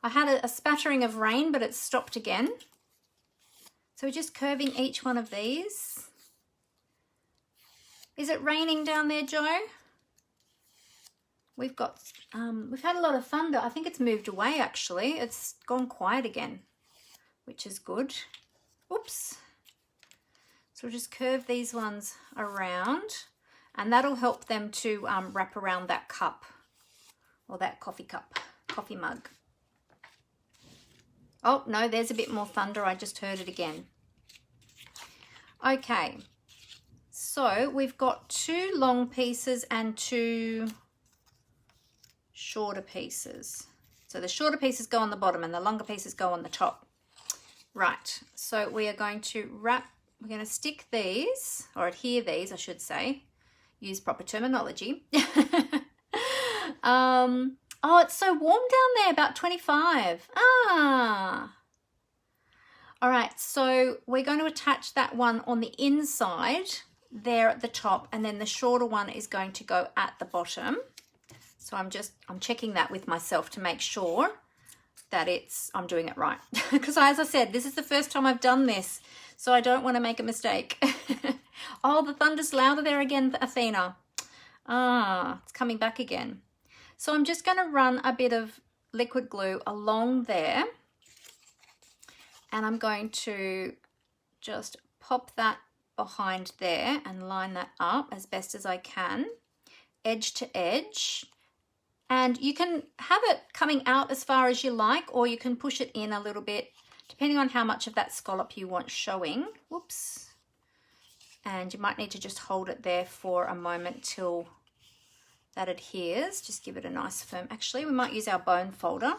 I had a spattering of rain, but it's stopped again. So we're just curving each one of these. Is it raining down there, Joe? We've got, we've had a lot of thunder. I think it's moved away actually. It's gone quiet again, which is good. Oops. So we'll just curve these ones around, and that'll help them to wrap around that cup, or that coffee cup, coffee mug. Oh no, there's a bit more thunder. I just heard it again. Okay. So we've got two long pieces and two shorter pieces. So the shorter pieces go on the bottom and the longer pieces go on the top. Right, so we are going to wrap, we're going to stick these, or adhere these I should say, use proper terminology. Oh, it's so warm down there, about 25. Ah. All right, so we're going to attach that one on the inside there at the top, and then the shorter one is going to go at the bottom. So I'm checking that with myself to make sure that I'm doing it right. Because as I said, this is the first time I've done this, so I don't want to make a mistake. Oh, the thunder's louder there again, Athena. Ah, it's coming back again. So I'm just going to run a bit of liquid glue along there, and I'm going to just pop that behind there and line that up as best as I can, edge to edge. And you can have it coming out as far as you like, or you can push it in a little bit, depending on how much of that scallop you want showing. Whoops. And you might need to just hold it there for a moment till that adheres. Just give it a nice firm. Actually, we might use our bone folder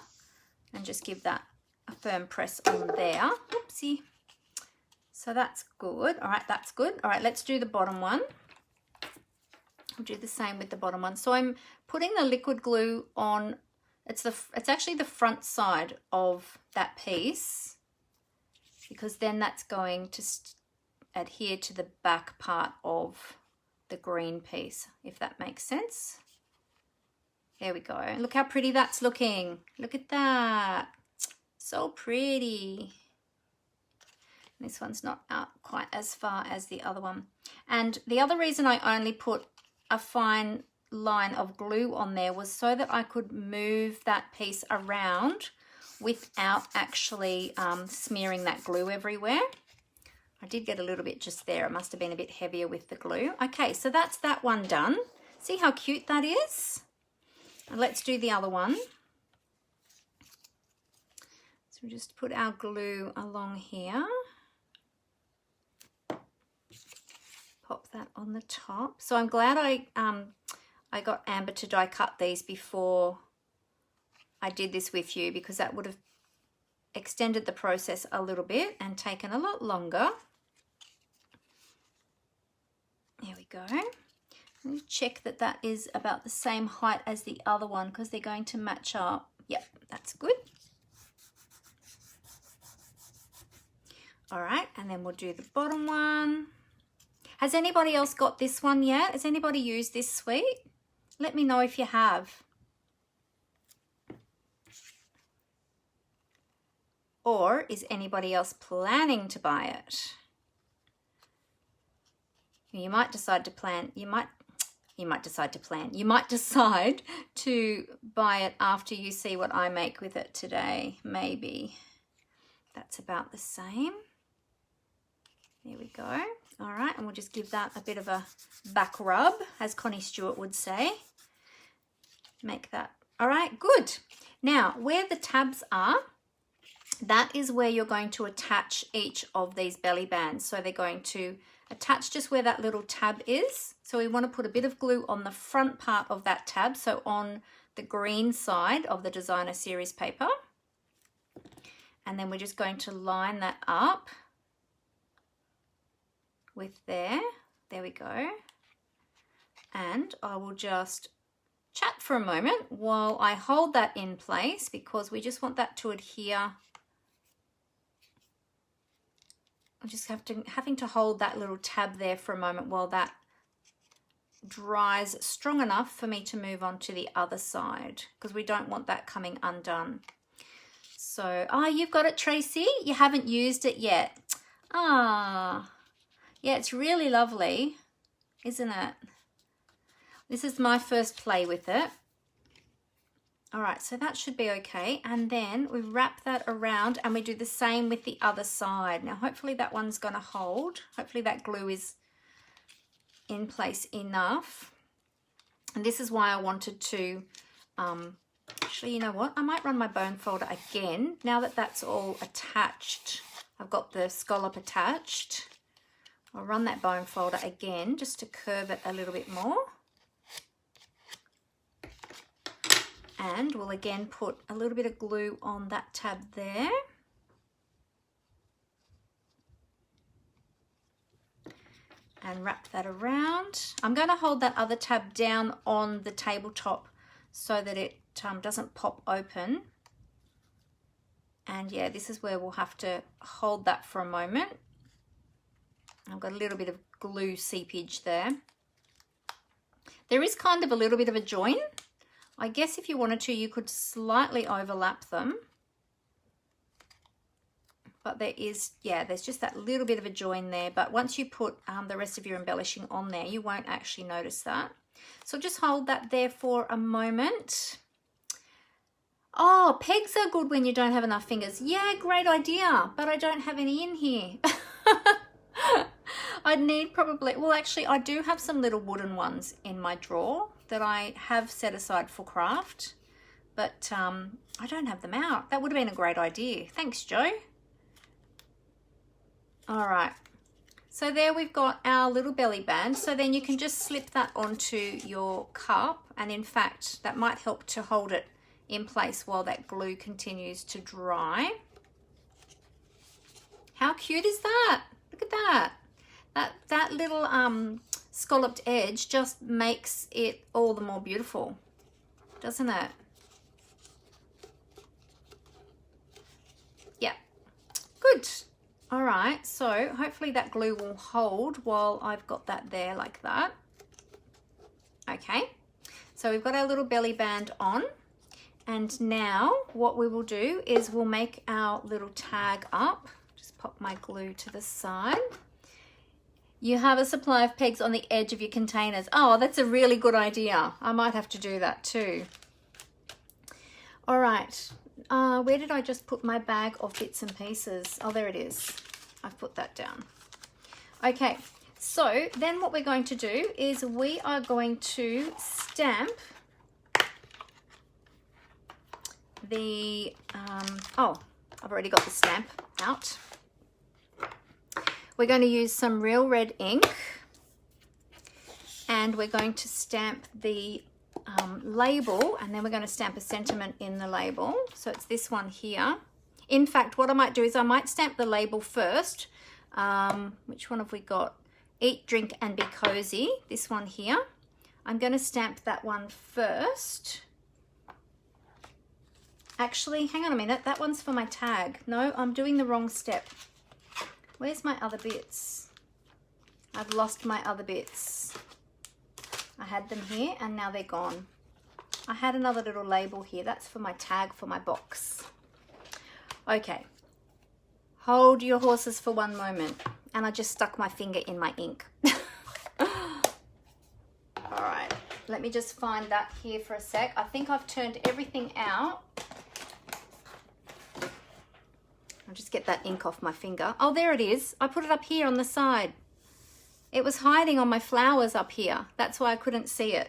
and just give that a firm press on there. Oopsie. So that's good. All right, that's good. All right, let's do the bottom one. I'll do the same with the bottom one. So I'm putting the liquid glue on, it's actually the front side of that piece, because then that's going to adhere to the back part of the green piece, if that makes sense. There we go. Look how pretty that's looking. Look at that. So pretty. This one's not out quite as far as the other one. And the other reason I only put a fine line of glue on there was so that I could move that piece around without actually smearing that glue everywhere. I did get a little bit just there. It must have been a bit heavier with the glue. Okay, so that's that one done. See how cute that is? And let's do the other one. So we just put our glue along here. Pop that on the top. So I'm glad I got Amber to die cut these before I did this with you, because that would have extended the process a little bit and taken a lot longer. There we go. Let me check that that is about the same height as the other one, because they're going to match up. Yep, that's good. All right, and then we'll do the bottom one. Has anybody else got this one yet? Has anybody used this suite? Let me know if you have. Or is anybody else planning to buy it? You might decide to plan, you might decide to buy it after you see what I make with it today, maybe. That's about the same. There we go. All right, and we'll just give that a bit of a back rub, as Connie Stewart would say. Make that, all right, good. Now, where the tabs are, that is where you're going to attach each of these belly bands. So they're going to attach just where that little tab is. So we want to put a bit of glue on the front part of that tab, so on the green side of the designer series paper. And then we're just going to line that up with there we go. And I will just chat for a moment while I hold that in place, because we just want that to adhere. I'm just having to hold that little tab there for a moment while that dries strong enough for me to move on to the other side, because we don't want that coming undone. So, you've got it, Tracy. You haven't used it yet. Yeah, it's really lovely, isn't it? This is my first play with it. All right, so that should be okay. And then we wrap that around and we do the same with the other side. Now, hopefully that one's gonna hold. Hopefully that glue is in place enough. And this is why I wanted to, actually, you know what? I might run my bone folder again. Now that that's all attached, I've got the scallop attached. I'll run that bone folder again just to curve it a little bit more. And we'll again put a little bit of glue on that tab there. And wrap that around. I'm going to hold that other tab down on the tabletop so that it doesn't pop open. And yeah, this is where we'll have to hold that for a moment. I've got a little bit of glue seepage there. There is kind of a little bit of a join. I guess if you wanted to, you could slightly overlap them. But there is, yeah, there's just that little bit of a join there. But once you put the rest of your embellishing on there, you won't actually notice that. So just hold that there for a moment. Oh, pegs are good when you don't have enough fingers. Yeah, great idea, but I don't have any in here. I'd need probably, well actually I do have some little wooden ones in my drawer that I have set aside for craft, but I don't have them out. That would have been a great idea. Thanks, Joe. All right, so there we've got our little belly band. So then you can just slip that onto your cup, and in fact that might help to hold it in place while that glue continues to dry. How cute is that? Look at that. That little scalloped edge just makes it all the more beautiful, doesn't it? Yeah, good. All right, so hopefully that glue will hold while I've got that there like that. Okay, so we've got our little belly band on, and now what we will do is we'll make our little tag up. Just pop my glue to the side. You have a supply of pegs on the edge of your containers. Oh, that's a really good idea. I might have to do that too. All right. Where did I just put my bag of bits and pieces? Oh, there it is. I've put that down. Okay, so then what we're going to do is we are going to stamp the, oh, I've already got the stamp out. We're going to use some real red ink, and we're going to stamp the label, and then we're going to stamp a sentiment in the label. So it's this one here. In fact, what I might do is I might stamp the label first. Which one have we got? Eat, drink, and be cozy. This one here. I'm going to stamp that one first. Actually, hang on a minute. That one's for my tag. No, I'm doing the wrong step. Where's my other bits? I've lost my other bits. I had them here and now they're gone. I had another little label here. That's for my tag for my box. Okay. Hold your horses for one moment. And I just stuck my finger in my ink. All right. Let me just find that here for a sec. I think I've turned everything out. I'll just get that ink off my finger. Oh, there it is. I put it up here on the side. It was hiding on my flowers up here. That's why I couldn't see it.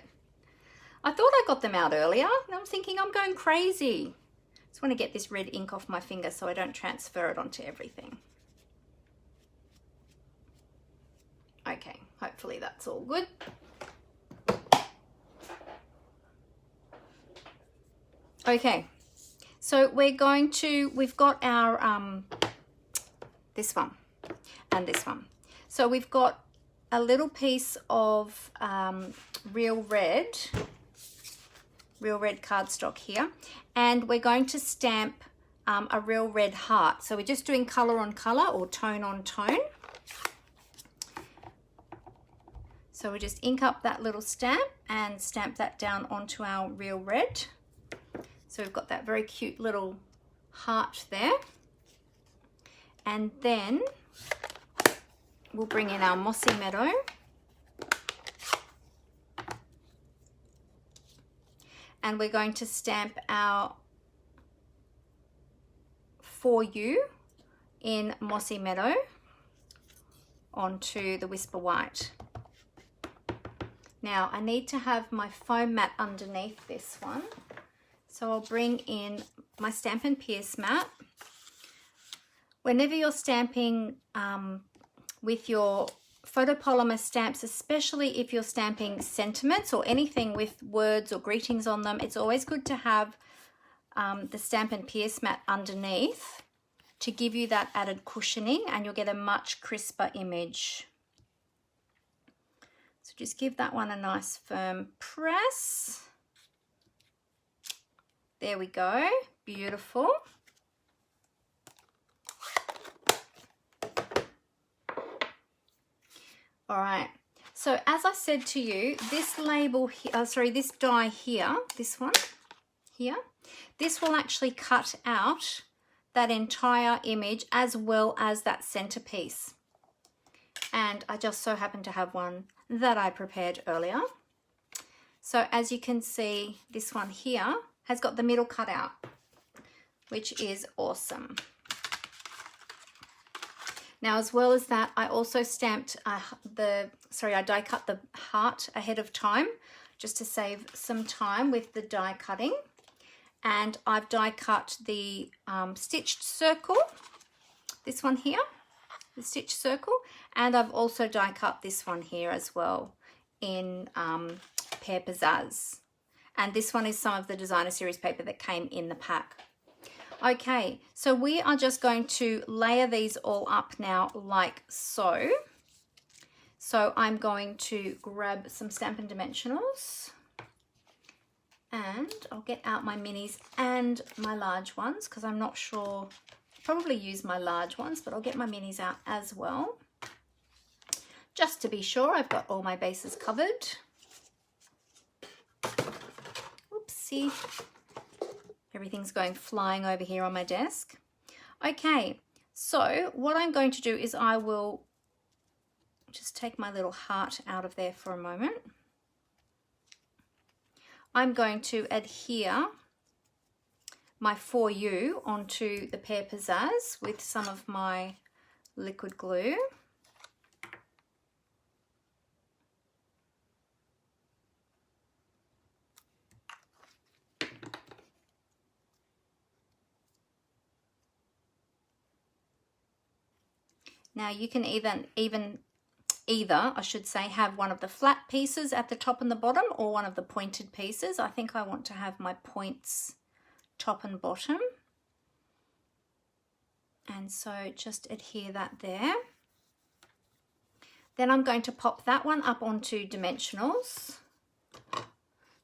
I thought I got them out earlier. I'm thinking I'm going crazy. Just want to get this red ink off my finger so I don't transfer it onto everything. Okay, hopefully that's all good. Okay, so we've got our, this one and this one. So we've got a little piece of real red cardstock here, and we're going to stamp a real red heart. So we're just doing color on color or tone on tone. So we just ink up that little stamp and stamp that down onto our real red. So we've got that very cute little heart there. And then we'll bring in our Mossy Meadow. And we're going to stamp our For You in Mossy Meadow onto the Whisper White. Now I need to have my foam mat underneath this one. So I'll bring in my Stampin' Pierce mat. Whenever you're stamping with your photopolymer stamps, especially if you're stamping sentiments or anything with words or greetings on them, it's always good to have the Stampin' Pierce mat underneath to give you that added cushioning, and you'll get a much crisper image. So just give that one a nice firm press. There we go, beautiful. All right, so as I said to you, this label here, this die here, this one here, this will actually cut out that entire image as well as that centerpiece. And I just so happen to have one that I prepared earlier. So as you can see, this one here has got the middle cut out, which is awesome. Now, as well as that, I also stamped I die cut the heart ahead of time just to save some time with the die cutting. And I've die cut the stitched circle, this one here, the stitched circle, and I've also die cut this one here as well in Pear Pizzazz. And this one is some of the designer series paper that came in the pack. Okay, so we are just going to layer these all up now like so. So I'm going to grab some Stampin' Dimensionals and I'll get out my minis and my large ones because I'm not sure, probably use my large ones, but I'll get my minis out as well. Just to be sure I've got all my bases covered. Oopsie. Everything's going flying over here on my desk. Okay, so what I'm going to do is I will just take my little heart out of there for a moment. I'm going to adhere my For You onto the Pear Pizzazz with some of my liquid glue. Now you can either, I should say, have one of the flat pieces at the top and the bottom or one of the pointed pieces. I think I want to have my points top and bottom. And so just adhere that there. Then I'm going to pop that one up onto dimensionals.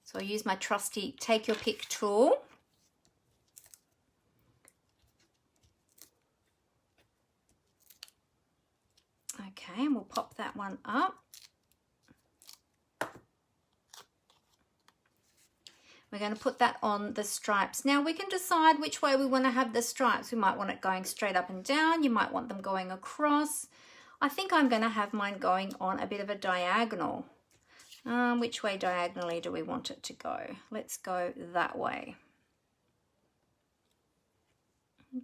So I use my trusty take your pick tool. Okay, and we'll pop that one up. We're going to put that on the stripes. Now we can decide which way we want to have the stripes. We might want it going straight up and down. You might want them going across. I think I'm going to have mine going on a bit of a diagonal. Which way diagonally do we want it to go? Let's go that way.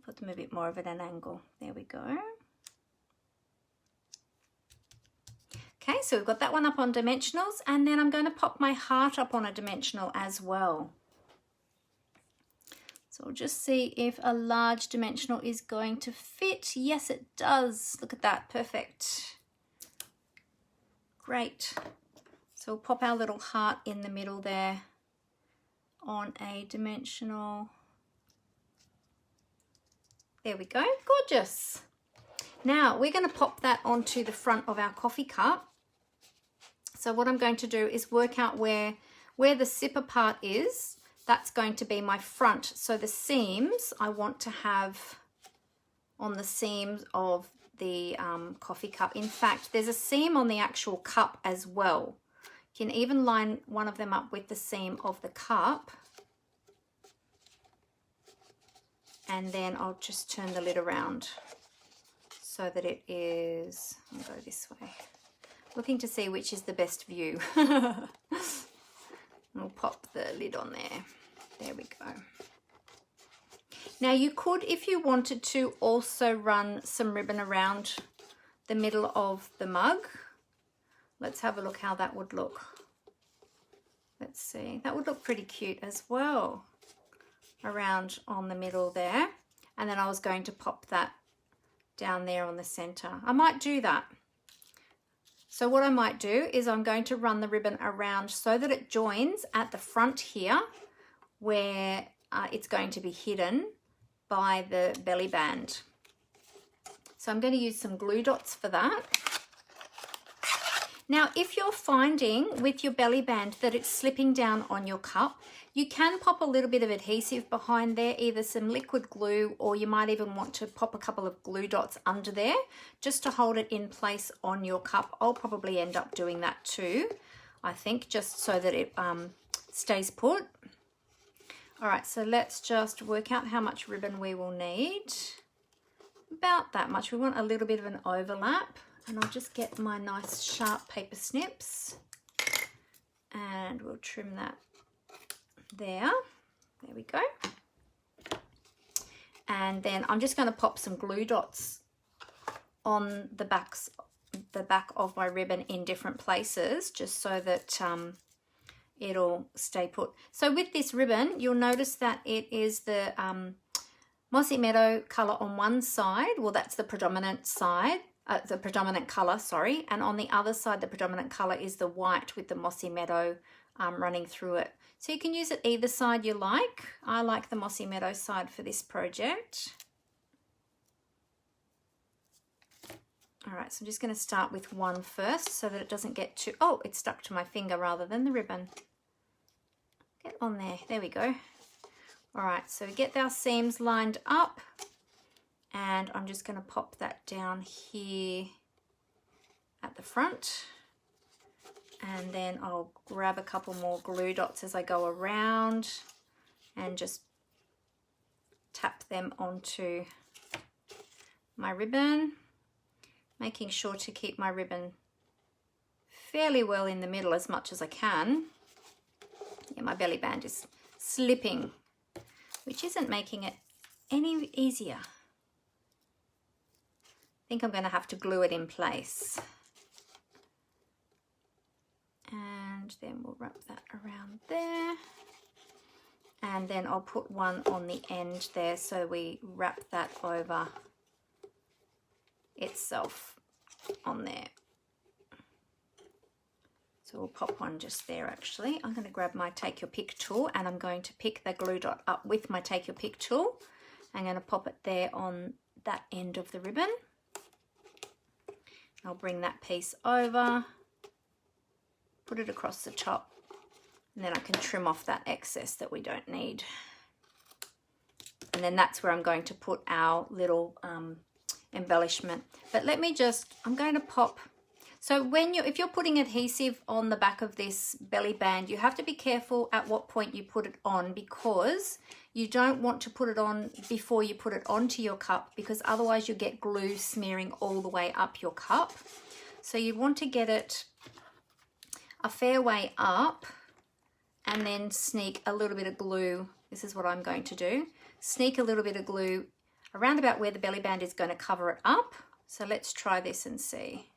Put them a bit more of at an angle. There we go. Okay, so we've got that one up on dimensionals, and then I'm going to pop my heart up on a dimensional as well. So we'll just see if a large dimensional is going to fit. Yes, it does. Look at that, perfect. Great. So we'll pop our little heart in the middle there on a dimensional. There we go, gorgeous. Now we're going to pop that onto the front of our coffee cup. So what I'm going to do is work out where the zipper part is. That's going to be my front. So the seams I want to have on the seams of the coffee cup. In fact, there's a seam on the actual cup as well. You can even line one of them up with the seam of the cup. And then I'll just turn the lid around so that it is, I'll go this way. Looking to see which is the best view. We'll pop the lid on there. There we go. Now you could, if you wanted to, also run some ribbon around the middle of the mug. Let's have a look how that would look. Let's see, that would look pretty cute as well. Around on the middle there. And then I was going to pop that down there on the center. I might do that. So what I might do is I'm going to run the ribbon around so that it joins at the front here where it's going to be hidden by the belly band. So I'm going to use some glue dots for that. Now, if you're finding with your belly band that it's slipping down on your cup, you can pop a little bit of adhesive behind there, either some liquid glue, or you might even want to pop a couple of glue dots under there just to hold it in place on your cup. I'll probably end up doing that too, I think, just so that it stays put. All right, so let's just work out how much ribbon we will need. About that much. We want a little bit of an overlap. And I'll just get my nice sharp paper snips and we'll trim that there. There we go. And then I'm just going to pop some glue dots on the back of my ribbon in different places, just so that it'll stay put. So with this ribbon, you'll notice that it is the Mossy Meadow colour on one side. Well, that's the predominant side, the predominant colour, sorry. And on the other side, the predominant colour is the white with the Mossy Meadow running through it. So you can use it either side you like. I like the Mossy Meadow side for this project. All right, so I'm just going to start with one first so that it doesn't get too, oh, it's stuck to my finger rather than the ribbon. Get on there, there we go. All right, so we get our seams lined up, and I'm just going to pop that down here at the front, and then I'll grab a couple more glue dots as I go around and just tap them onto my ribbon, making sure to keep my ribbon fairly well in the middle as much as I can. Yeah, my belly band is slipping, which isn't making it any easier. I think I'm going to have to glue it in place. And then we'll wrap that around there. And then I'll put one on the end there, so we wrap that over itself on there. So we'll pop one just there actually. I'm going to grab my Take Your Pick tool, and I'm going to pick the glue dot up with my Take Your Pick tool. I'm going to pop it there on that end of the ribbon. I'll bring that piece over, put it across the top, and then I can trim off that excess that we don't need. And then that's where I'm going to put our little embellishment. But let me just, I'm going to pop. So if you're putting adhesive on the back of this belly band, you have to be careful at what point you put it on, because you don't want to put it on before you put it onto your cup, because otherwise you get glue smearing all the way up your cup. So you want to get it a fair way up and then sneak a little bit of glue. This is what I'm going to do. Sneak a little bit of glue around about where the belly band is going to cover it up. So let's try this and see.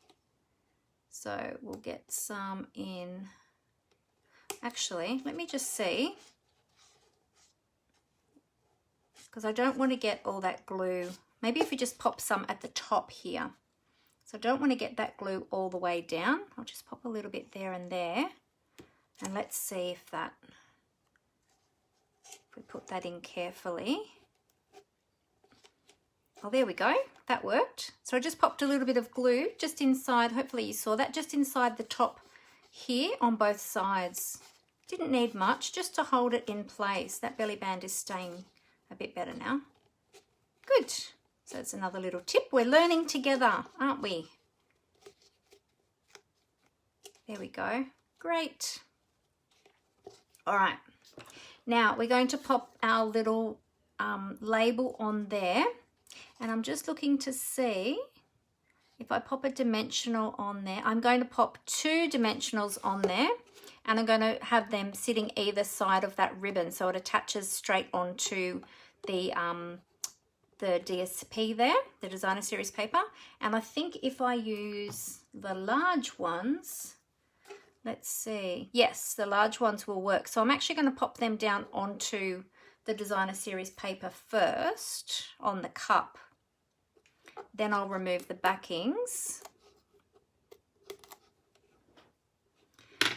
So we'll get some in. Actually, let me just see, because I don't want to get all that glue. Maybe if you just pop some at the top here. So I don't want to get that glue all the way down. I'll just pop a little bit there and there. And let's see if we put that in carefully. Oh, there we go. That worked. So I just popped a little bit of glue just inside. Hopefully you saw that, just inside the top here on both sides. Didn't need much, just to hold it in place. That belly band is staying a bit better now. Good. So it's another little tip. We're learning together, aren't we? There we go. Great. All right. Now we're going to pop our little label on there. And I'm just looking to see if I pop a dimensional on there. I'm going to pop 2 dimensionals on there, and I'm going to have them sitting either side of that ribbon, so it attaches straight onto the DSP there, the designer series paper. And I think if I use the large ones, let's see, yes, the large ones will work. So I'm actually going to pop them down onto the designer series paper first on the cup. Then I'll remove the backings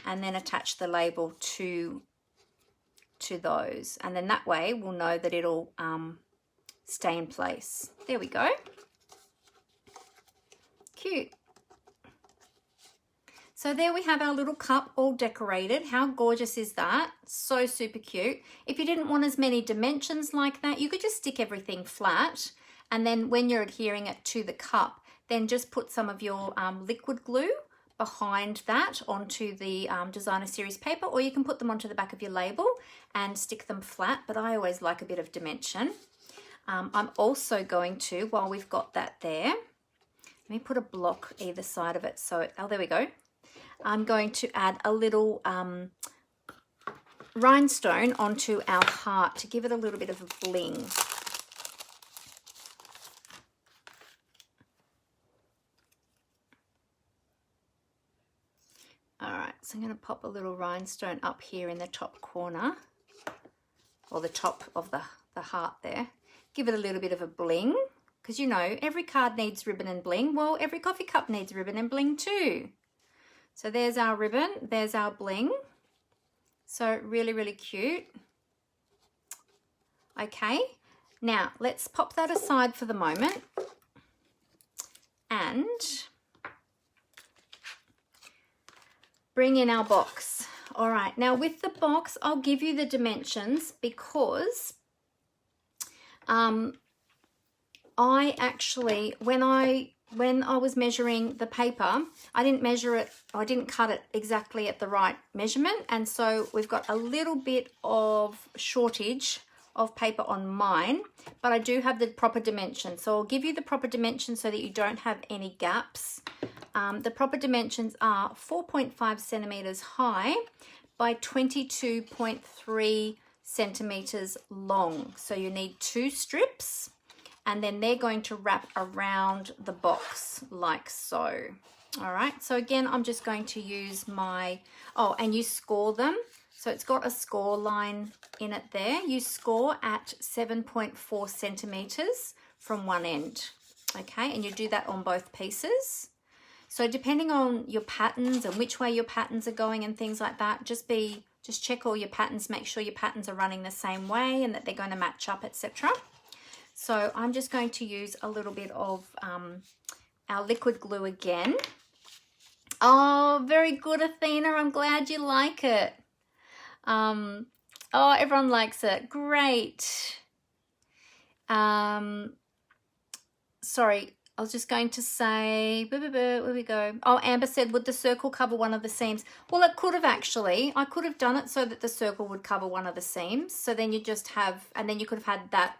and then attach the label to those. And then that way we'll know that it'll stay in place. There we go. Cute. So there we have our little cup all decorated. How gorgeous is that? So super cute. If you didn't want as many dimensions like that, you could just stick everything flat. And then when you're adhering it to the cup, then just put some of your liquid glue behind that onto the designer series paper, or you can put them onto the back of your label and stick them flat, but I always like a bit of dimension. I'm also going to, while we've got that there, let me put a block either side of it. So, oh, there we go. I'm going to add a little rhinestone onto our heart to give it a little bit of a bling. so I'm going to pop a little rhinestone up here in the top corner, or the top of the heart there. Give it a little bit of a bling, because you know, every card needs ribbon and bling. Well, every coffee cup needs ribbon and bling too. So there's our ribbon, there's our bling. So really, really cute. Okay, now let's pop that aside for the moment. And bring in our box. All right, now with the box, I'll give you the dimensions because I actually, when I was measuring the paper, I didn't measure it, I didn't cut it exactly at the right measurement, and so we've got a little bit of shortage of paper on mine, but I do have the proper dimensions. So I'll give you the proper dimensions so that you don't have any gaps. The proper dimensions are 4.5 centimeters high by 22.3 centimeters long. So you need 2 strips, and then they're going to wrap around the box like so. All right, so again, I'm just going to use my, oh, and you score them. So it's got a score line in it there. You score at 7.4 centimeters from one end, okay? And you do that on both pieces. So depending on your patterns and which way your patterns are going and things like that, just check all your patterns, make sure your patterns are running the same way and that they're going to match up, etc. So I'm just going to use a little bit of our liquid glue again. Oh, very good, Athena. I'm glad you like it. Oh, everyone likes it. Great. Sorry, I was just going to say, where we go? Oh, Amber said, would the circle cover one of the seams? Well, it could have actually. I could have done it so that the circle would cover one of the seams. So then you just have, and then you could have had that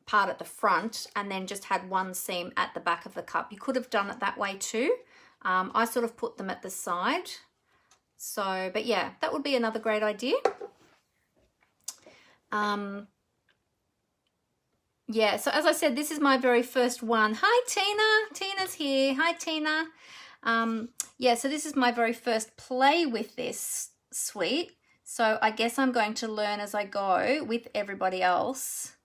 part at the front and then just had one seam at the back of the cup. You could have done it that way too. I sort of put them at the side. So, but yeah, that would be another great idea. Yeah, so as I said, this is my very first one. Hi, Tina. Tina's here. Hi, Tina. Yeah, so this is my very first play with this suite. So I guess I'm going to learn as I go with everybody else.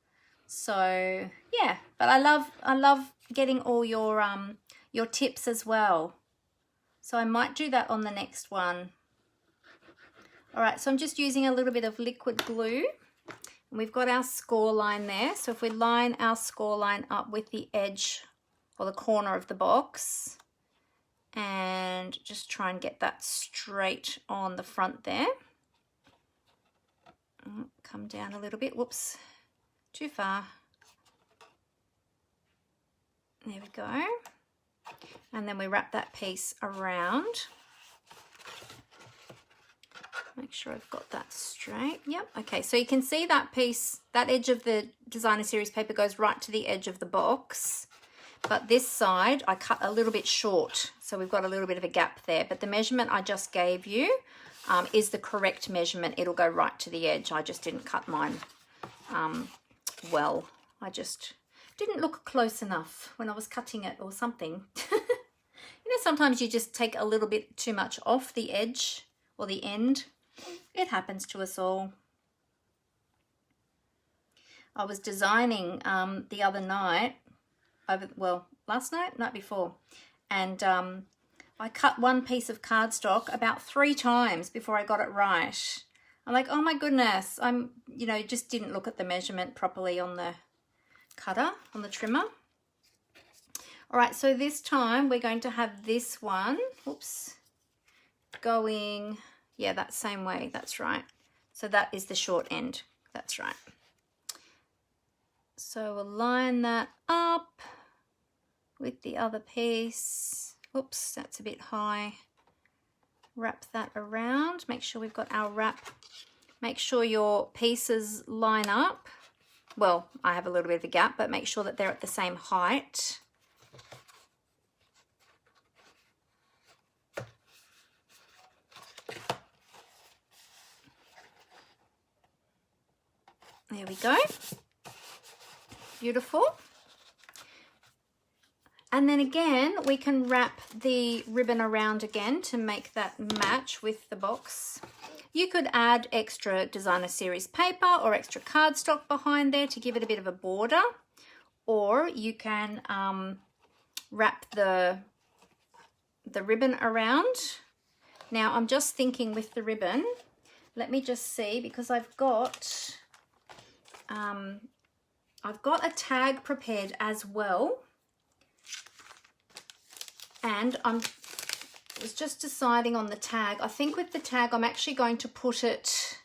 So yeah, but I love getting all your tips as well. So I might do that on the next one. All right, so I'm just using a little bit of liquid glue. And we've got our score line there. So if we line our score line up with the edge or the corner of the box and just try and get that straight on the front there. Come down a little bit. Whoops, too far. There we go. And then we wrap that piece around. Make sure I've got that straight. Yep. Okay, so you can see that piece, that edge of the designer series paper goes right to the edge of the box. But this side, I cut a little bit short. So we've got a little bit of a gap there. But the measurement I just gave you is the correct measurement. It'll go right to the edge. I just didn't cut mine well. I just didn't look close enough when I was cutting it or something. You know, sometimes you just take a little bit too much off the edge or the end. It happens to us all. I was designing the other night, last night before, and I cut one piece of cardstock about 3 times before I got it right. I'm like, oh my goodness, just didn't look at the measurement properly on the cutter, on the trimmer. All right, so this time we're going to have this one, going, yeah, that same way, that's right. So that is the short end, that's right. So we'll line that up with the other piece. Oops, that's a bit high. Wrap that around, make sure we've got our wrap. Make sure your pieces line up. Well, I have a little bit of a gap, but make sure that they're at the same height. There we go. Beautiful. And then again, we can wrap the ribbon around again to make that match with the box. You could add extra designer series paper or extra cardstock behind there to give it a bit of a border, or you can wrap the ribbon around. Now I'm just thinking with the ribbon, let me just see, because I've got a tag prepared as well, and I was just deciding on the tag. I think with the tag I'm actually going to put it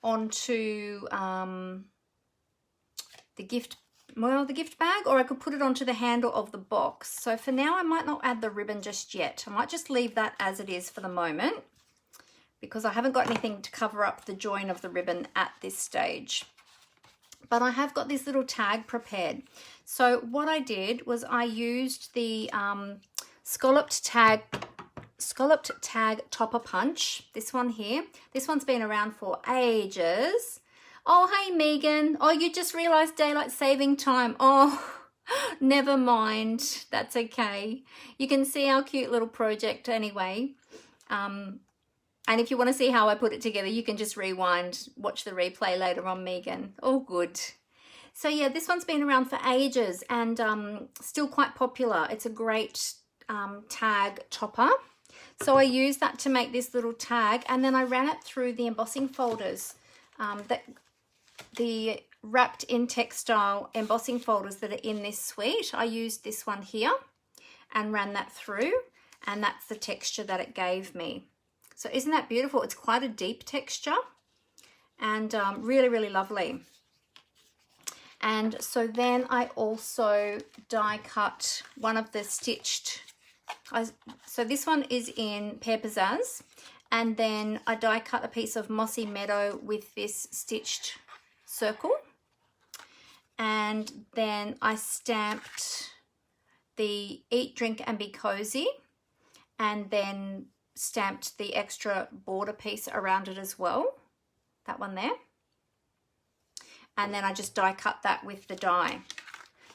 onto the gift bag, or I could put it onto the handle of the box. So for now I might not add the ribbon just yet. I might just leave that as it is for the moment, because I haven't got anything to cover up the join of the ribbon at this stage. But I have got this little tag prepared. So what I did was I used the scalloped tag topper punch, this one here. This one's been around for ages. Oh, hey Megan. Oh, you just realized daylight saving time. Oh, never mind. That's okay. You can see our cute little project anyway. And if you want to see how I put it together, you can just rewind, watch the replay later on, Megan. All good. So yeah, this one's been around for ages and still quite popular. It's a great tag topper. So I used that to make this little tag, and then I ran it through the embossing folders, the wrapped in textile embossing folders that are in this suite. I used this one here and ran that through, and that's the texture that it gave me. So isn't that beautiful? It's quite a deep texture and really, really lovely. And so then I also die cut one of the stitched, so this one is in Pear Pizzazz, and then I die cut a piece of Mossy Meadow with this stitched circle, and then I stamped the Eat, Drink and Be Cozy, and then stamped the extra border piece around it as well, that one there, and then I just die cut that with the die.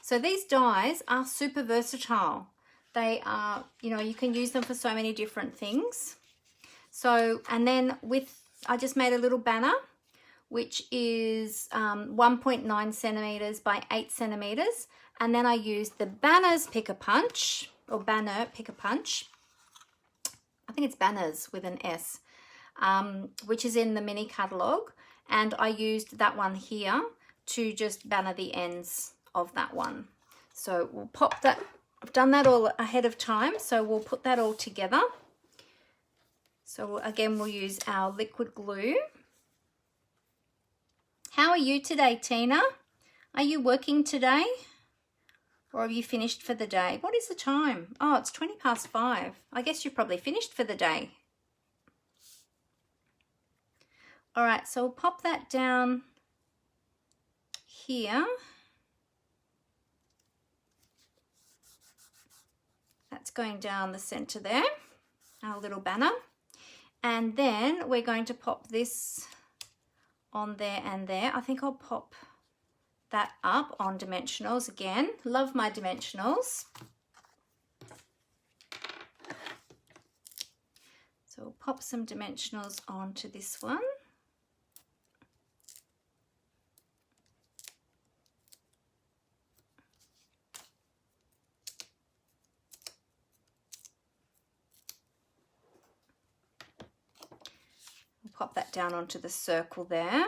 So these dies are super versatile. They are, you know, you can use them for so many different things. So, and then I just made a little banner, which is 1.9 centimeters by 8 centimeters. And then I used the Banners Pick a Punch, or Banner Pick a Punch. I think it's Banners with an S, which is in the mini catalogue. And I used that one here to just banner the ends of that one. So we'll pop that. I've done that all ahead of time, so we'll put that all together. So again, we'll use our liquid glue. How are you today, Tina? Are you working today? Or have you finished for the day? What is the time? Oh, it's 5:20. I guess you've probably finished for the day. All right, so we'll pop that down here. That's going down the center there, our little banner. And then we're going to pop this on there and there. I think I'll pop that up on dimensionals again. Love my dimensionals. So we'll pop some dimensionals onto this one. Pop that down onto the circle there.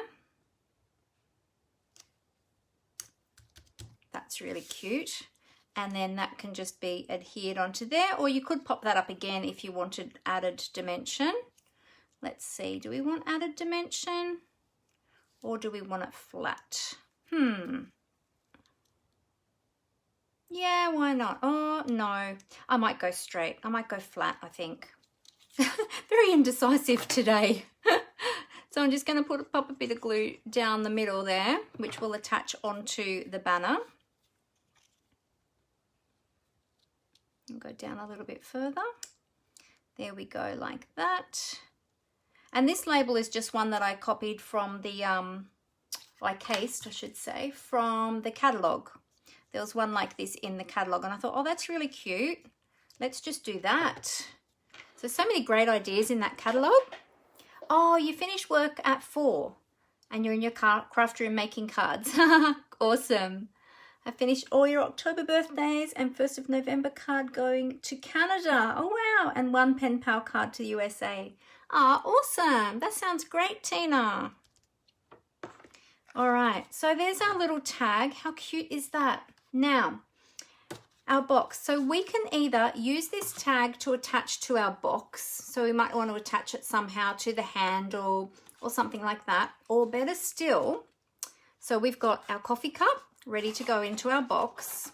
That's really cute. And then that can just be adhered onto there, or you could pop that up again if you wanted added dimension. Let's see, do we want added dimension or do we want it flat? Yeah, why not? Oh, no, I might go straight. I might go flat, I think. Very indecisive today. So I'm just going to pop a bit of glue down the middle there, which will attach onto the banner. I'll go down a little bit further. There we go, like that. And this label is just one that I copied from the, I cased, I should say, from the catalogue. There was one like this in the catalogue, and I thought, oh, that's really cute. Let's just do that. So many great ideas in that catalogue. Oh, you finished work at 4 and you're in your craft room making cards. Awesome. I finished all your October birthdays and 1st of November card going to Canada. Oh, wow. And 1 pen pal card to the USA. Ah, awesome. That sounds great, Tina. All right. So there's our little tag. How cute is that? Now, our box. So we can either use this tag to attach to our box. So we might want to attach it somehow to the handle or something like that. Or better still, so we've got our coffee cup ready to go into our box.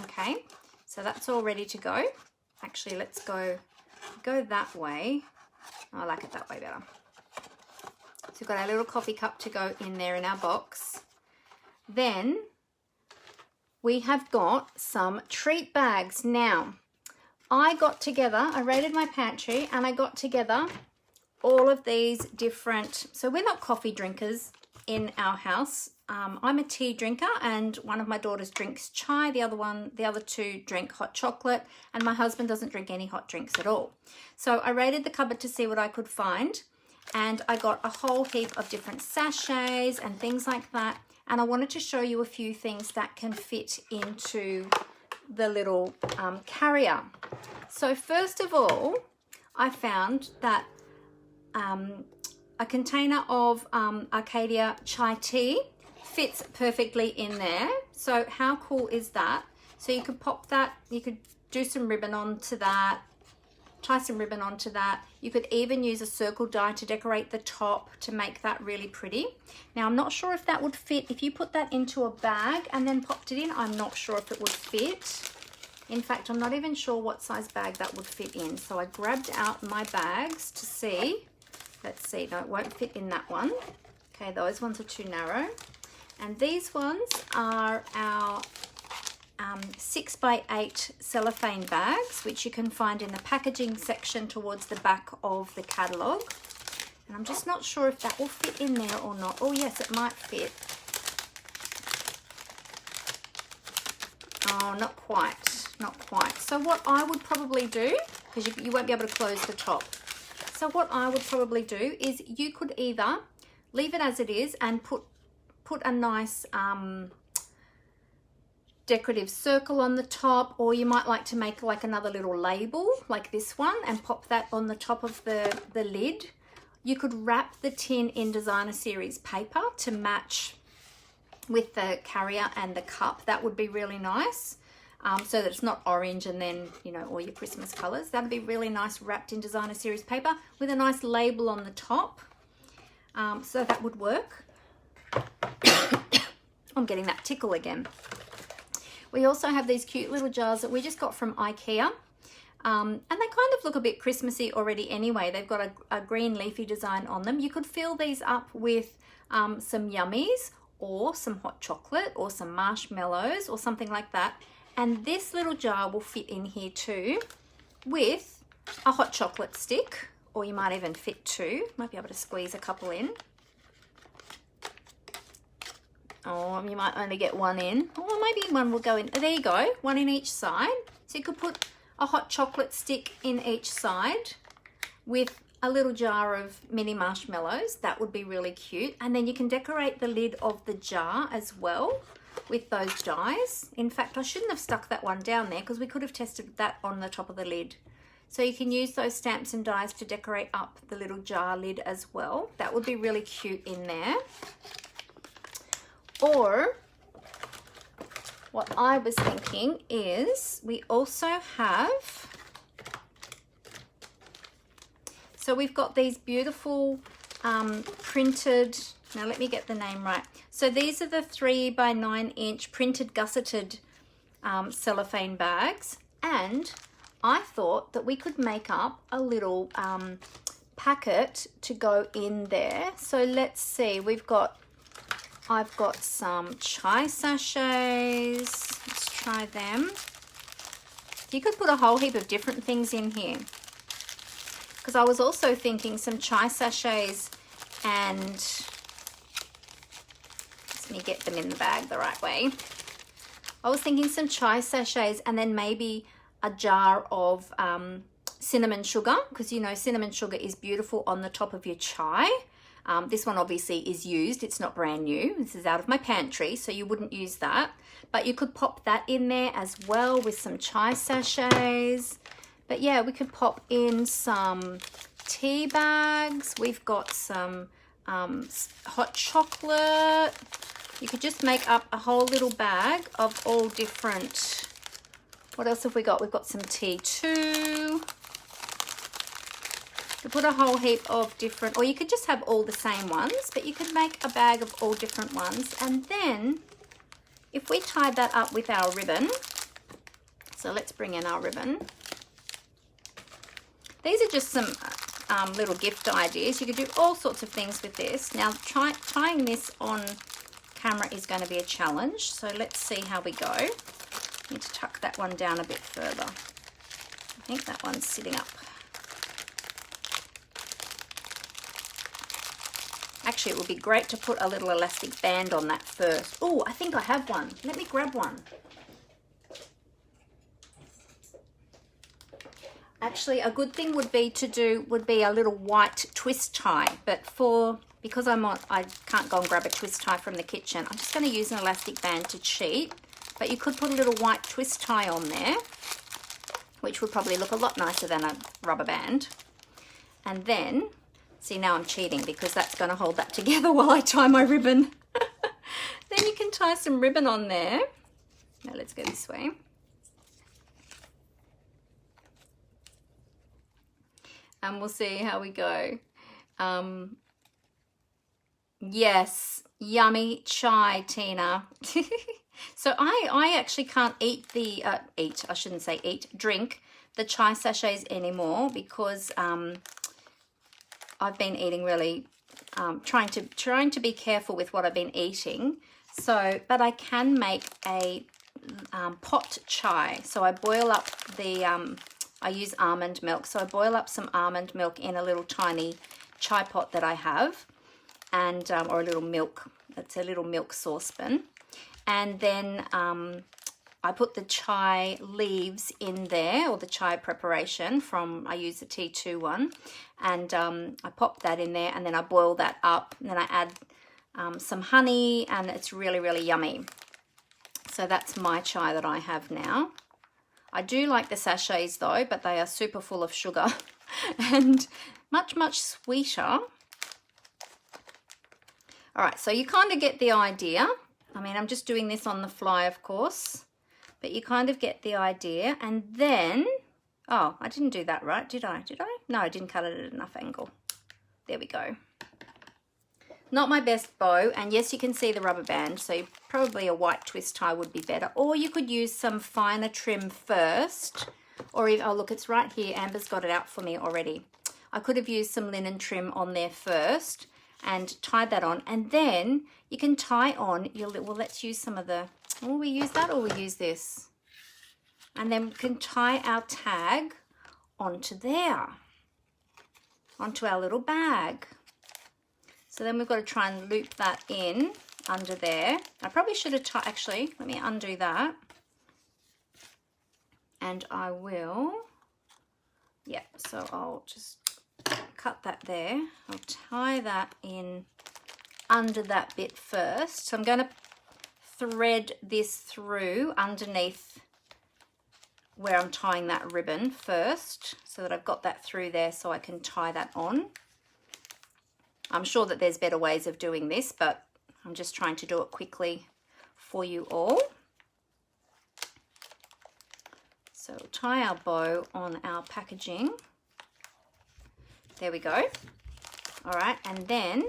Okay, so that's all ready to go. Actually, let's go that way. I like it that way better. So we've got our little coffee cup to go in there in our box. Then we have got some treat bags. Now, I raided my pantry and I got together all of these different, so we're not coffee drinkers in our house. I'm a tea drinker, and one of my daughters drinks chai, the other two drink hot chocolate, and my husband doesn't drink any hot drinks at all. So I raided the cupboard to see what I could find, and I got a whole heap of different sachets and things like that, and I wanted to show you a few things that can fit into the little carrier. So first of all, I found that a container of Arcadia chai tea fits perfectly in there. So how cool is that? So you could pop that, you could do some ribbon onto that, tie some ribbon onto that. You could even use a circle die to decorate the top to make that really pretty. Now, I'm not sure if that would fit. If you put that into a bag and then popped it in, I'm not sure if it would fit. In fact, I'm not even sure what size bag that would fit in. So I grabbed out my bags to see. Let's see, no, it won't fit in that one. Okay, those ones are too narrow. And these ones are our 6x8 cellophane bags, which you can find in the packaging section towards the back of the catalogue. And I'm just not sure if that will fit in there or not. Oh yes, it might fit. Oh, not quite, not quite. So what I would probably do, because you won't be able to close the top. So what I would probably do is you could either leave it as it is and put a nice decorative circle on the top, or you might like to make like another little label like this one and pop that on the top of the lid. You could wrap the tin in designer series paper to match with the carrier and the cup. That would be really nice. So that it's not orange and then, you know, all your Christmas colors. That'd be really nice wrapped in designer series paper with a nice label on the top. So that would work. I'm getting that tickle again. We also have these cute little jars that we just got from IKEA. And they kind of look a bit Christmassy already anyway. They've got a green leafy design on them. You could fill these up with some yummies or some hot chocolate or some marshmallows or something like that. And this little jar will fit in here too with a hot chocolate stick, or you might even fit 2. Might be able to squeeze a couple in. Oh, you might only get 1 in. Or maybe 1 will go in. There you go, 1 in each side. So you could put a hot chocolate stick in each side with a little jar of mini marshmallows. That would be really cute. And then you can decorate the lid of the jar as well with those dies. In fact, I shouldn't have stuck that one down there because we could have tested that on the top of the lid. So you can use those stamps and dies to decorate up the little jar lid as well. That would be really cute in there. Or what I was thinking is we also have, so we've got these beautiful printed, now let me get the name right. So these are the 3 by 9 inch printed gusseted cellophane bags, and I thought that we could make up a little packet to go in there. So let's see, I've got some chai sachets. Let's try them. You could put a whole heap of different things in here, because I was also thinking some chai sachets, and let me get them in the bag the right way. I was thinking some chai sachets and then maybe a jar of cinnamon sugar, because you know cinnamon sugar is beautiful on the top of your chai. This one obviously is used, it's not brand new. This is out of my pantry, so you wouldn't use that. But you could pop that in there as well with some chai sachets. But yeah, we could pop in some tea bags. We've got some hot chocolate. You could just make up a whole little bag of all different. What else have we got? We've got some tea too. To put a whole heap of different, or you could just have all the same ones, but you could make a bag of all different ones. And then if we tie that up with our ribbon, so let's bring in our ribbon. These are just some little gift ideas. You could do all sorts of things with this. Now tying this on camera is going to be a challenge, so let's see how we go. Need to tuck that one down a bit further. I think that one's sitting up. Actually, it would be great to put a little elastic band on that first. Oh, I think I have one. Let me grab one. Actually, a good thing would be a little white twist tie, but because I can't go and grab a twist tie from the kitchen, I'm just going to use an elastic band to cheat. But you could put a little white twist tie on there, which would probably look a lot nicer than a rubber band. And then, see, now I'm cheating because that's going to hold that together while I tie my ribbon. Then you can tie some ribbon on there. Now let's go this way. And we'll see how we go. Yes, yummy chai, Tina. So I actually can't drink the chai sachets anymore because I've been eating really, trying to be careful with what I've been eating. So, but I can make a pot chai. So I boil up the, I use almond milk. So I boil up some almond milk in a little tiny chai pot that I have, and or a little milk. It's a little milk saucepan. And then I put the chai leaves in there, or the chai preparation from, I use the T2 one, and I pop that in there, and then I boil that up, and then I add some honey, and it's really, really yummy. So that's my chai that I have now. I do like the sachets though, but they are super full of sugar and much, much sweeter. All right, so you kind of get the idea. I mean, I'm just doing this on the fly, of course, but you kind of get the idea. And then, oh, I didn't do that right, did I? Did I? No, I didn't cut it at enough angle. There we go. Not my best bow, and yes, you can see the rubber band, so probably a white twist tie would be better. Or you could use some finer trim first, or even, oh look, it's right here. Amber's got it out for me already. I could have used some linen trim on there first and tied that on, and then you can tie on your, well, let's use some of the, will we use that or we use this? And then we can tie our tag onto there, onto our little bag. So then we've got to try and loop that in under there. I probably should have tied, actually, let me undo that. And I will, yeah, so I'll just cut that there. I'll tie that in under that bit first. So I'm going to thread this through underneath where I'm tying that ribbon first, so that I've got that through there so I can tie that on. I'm sure that there's better ways of doing this, but I'm just trying to do it quickly for you all. So we'll tie our bow on our packaging. There we go. All right, and then,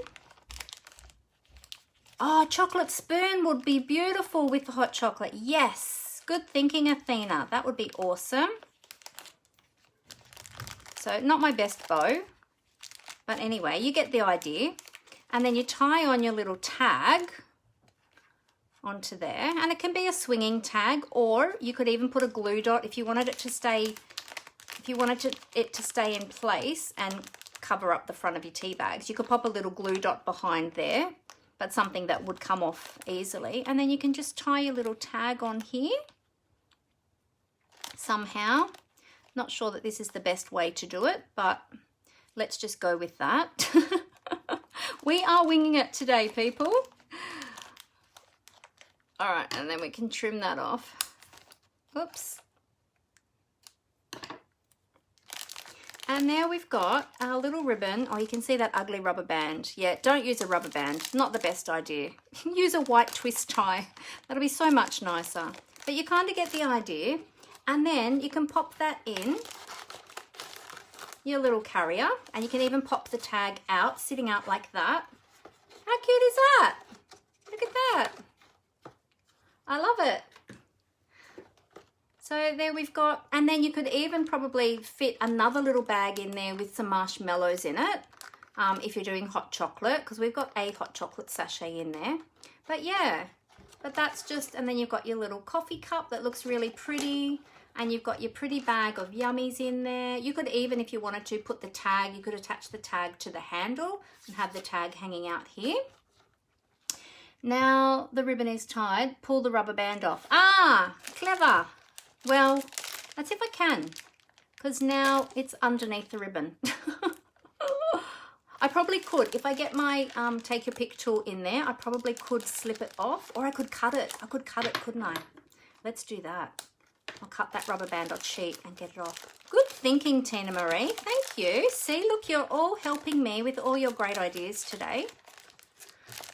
oh, chocolate spoon would be beautiful with the hot chocolate. Yes, good thinking, Athena. That would be awesome. So not my best bow, but anyway, you get the idea. And then you tie on your little tag onto there, and it can be a swinging tag, or you could even put a glue dot if you wanted it to stay, it to stay in place and cover up the front of your tea bags. You could pop a little glue dot behind there, but something that would come off easily. And then you can just tie your little tag on here somehow. Not sure that this is the best way to do it, but let's just go with that. We are winging it today, people. All right, and then we can trim that off. Oops. And now we've got our little ribbon. Oh, you can see that ugly rubber band. Yeah, don't use a rubber band. Not the best idea. Use a white twist tie. That'll be so much nicer. But you kind of get the idea. And then you can pop that in your little carrier. And you can even pop the tag out, sitting out like that. How cute is that? Look at that. I love it. So there we've got, and then you could even probably fit another little bag in there with some marshmallows in it, if you're doing hot chocolate, because we've got a hot chocolate sachet in there. But yeah, but that's just, and then you've got your little coffee cup that looks really pretty, and you've got your pretty bag of yummies in there. You could even, if you wanted to, put the tag, you could attach the tag to the handle and have the tag hanging out here. Now the ribbon is tied, pull the rubber band off. Ah, clever. Well, let's see if I can, because now it's underneath the ribbon. I probably could, if I get my take your pick tool in there, I probably could slip it off, or I could cut it. I could cut it, couldn't I? Let's do that. I'll cut that rubber band on sheet and get it off. Good thinking, Tina Marie. Thank you. See, look, you're all helping me with all your great ideas today.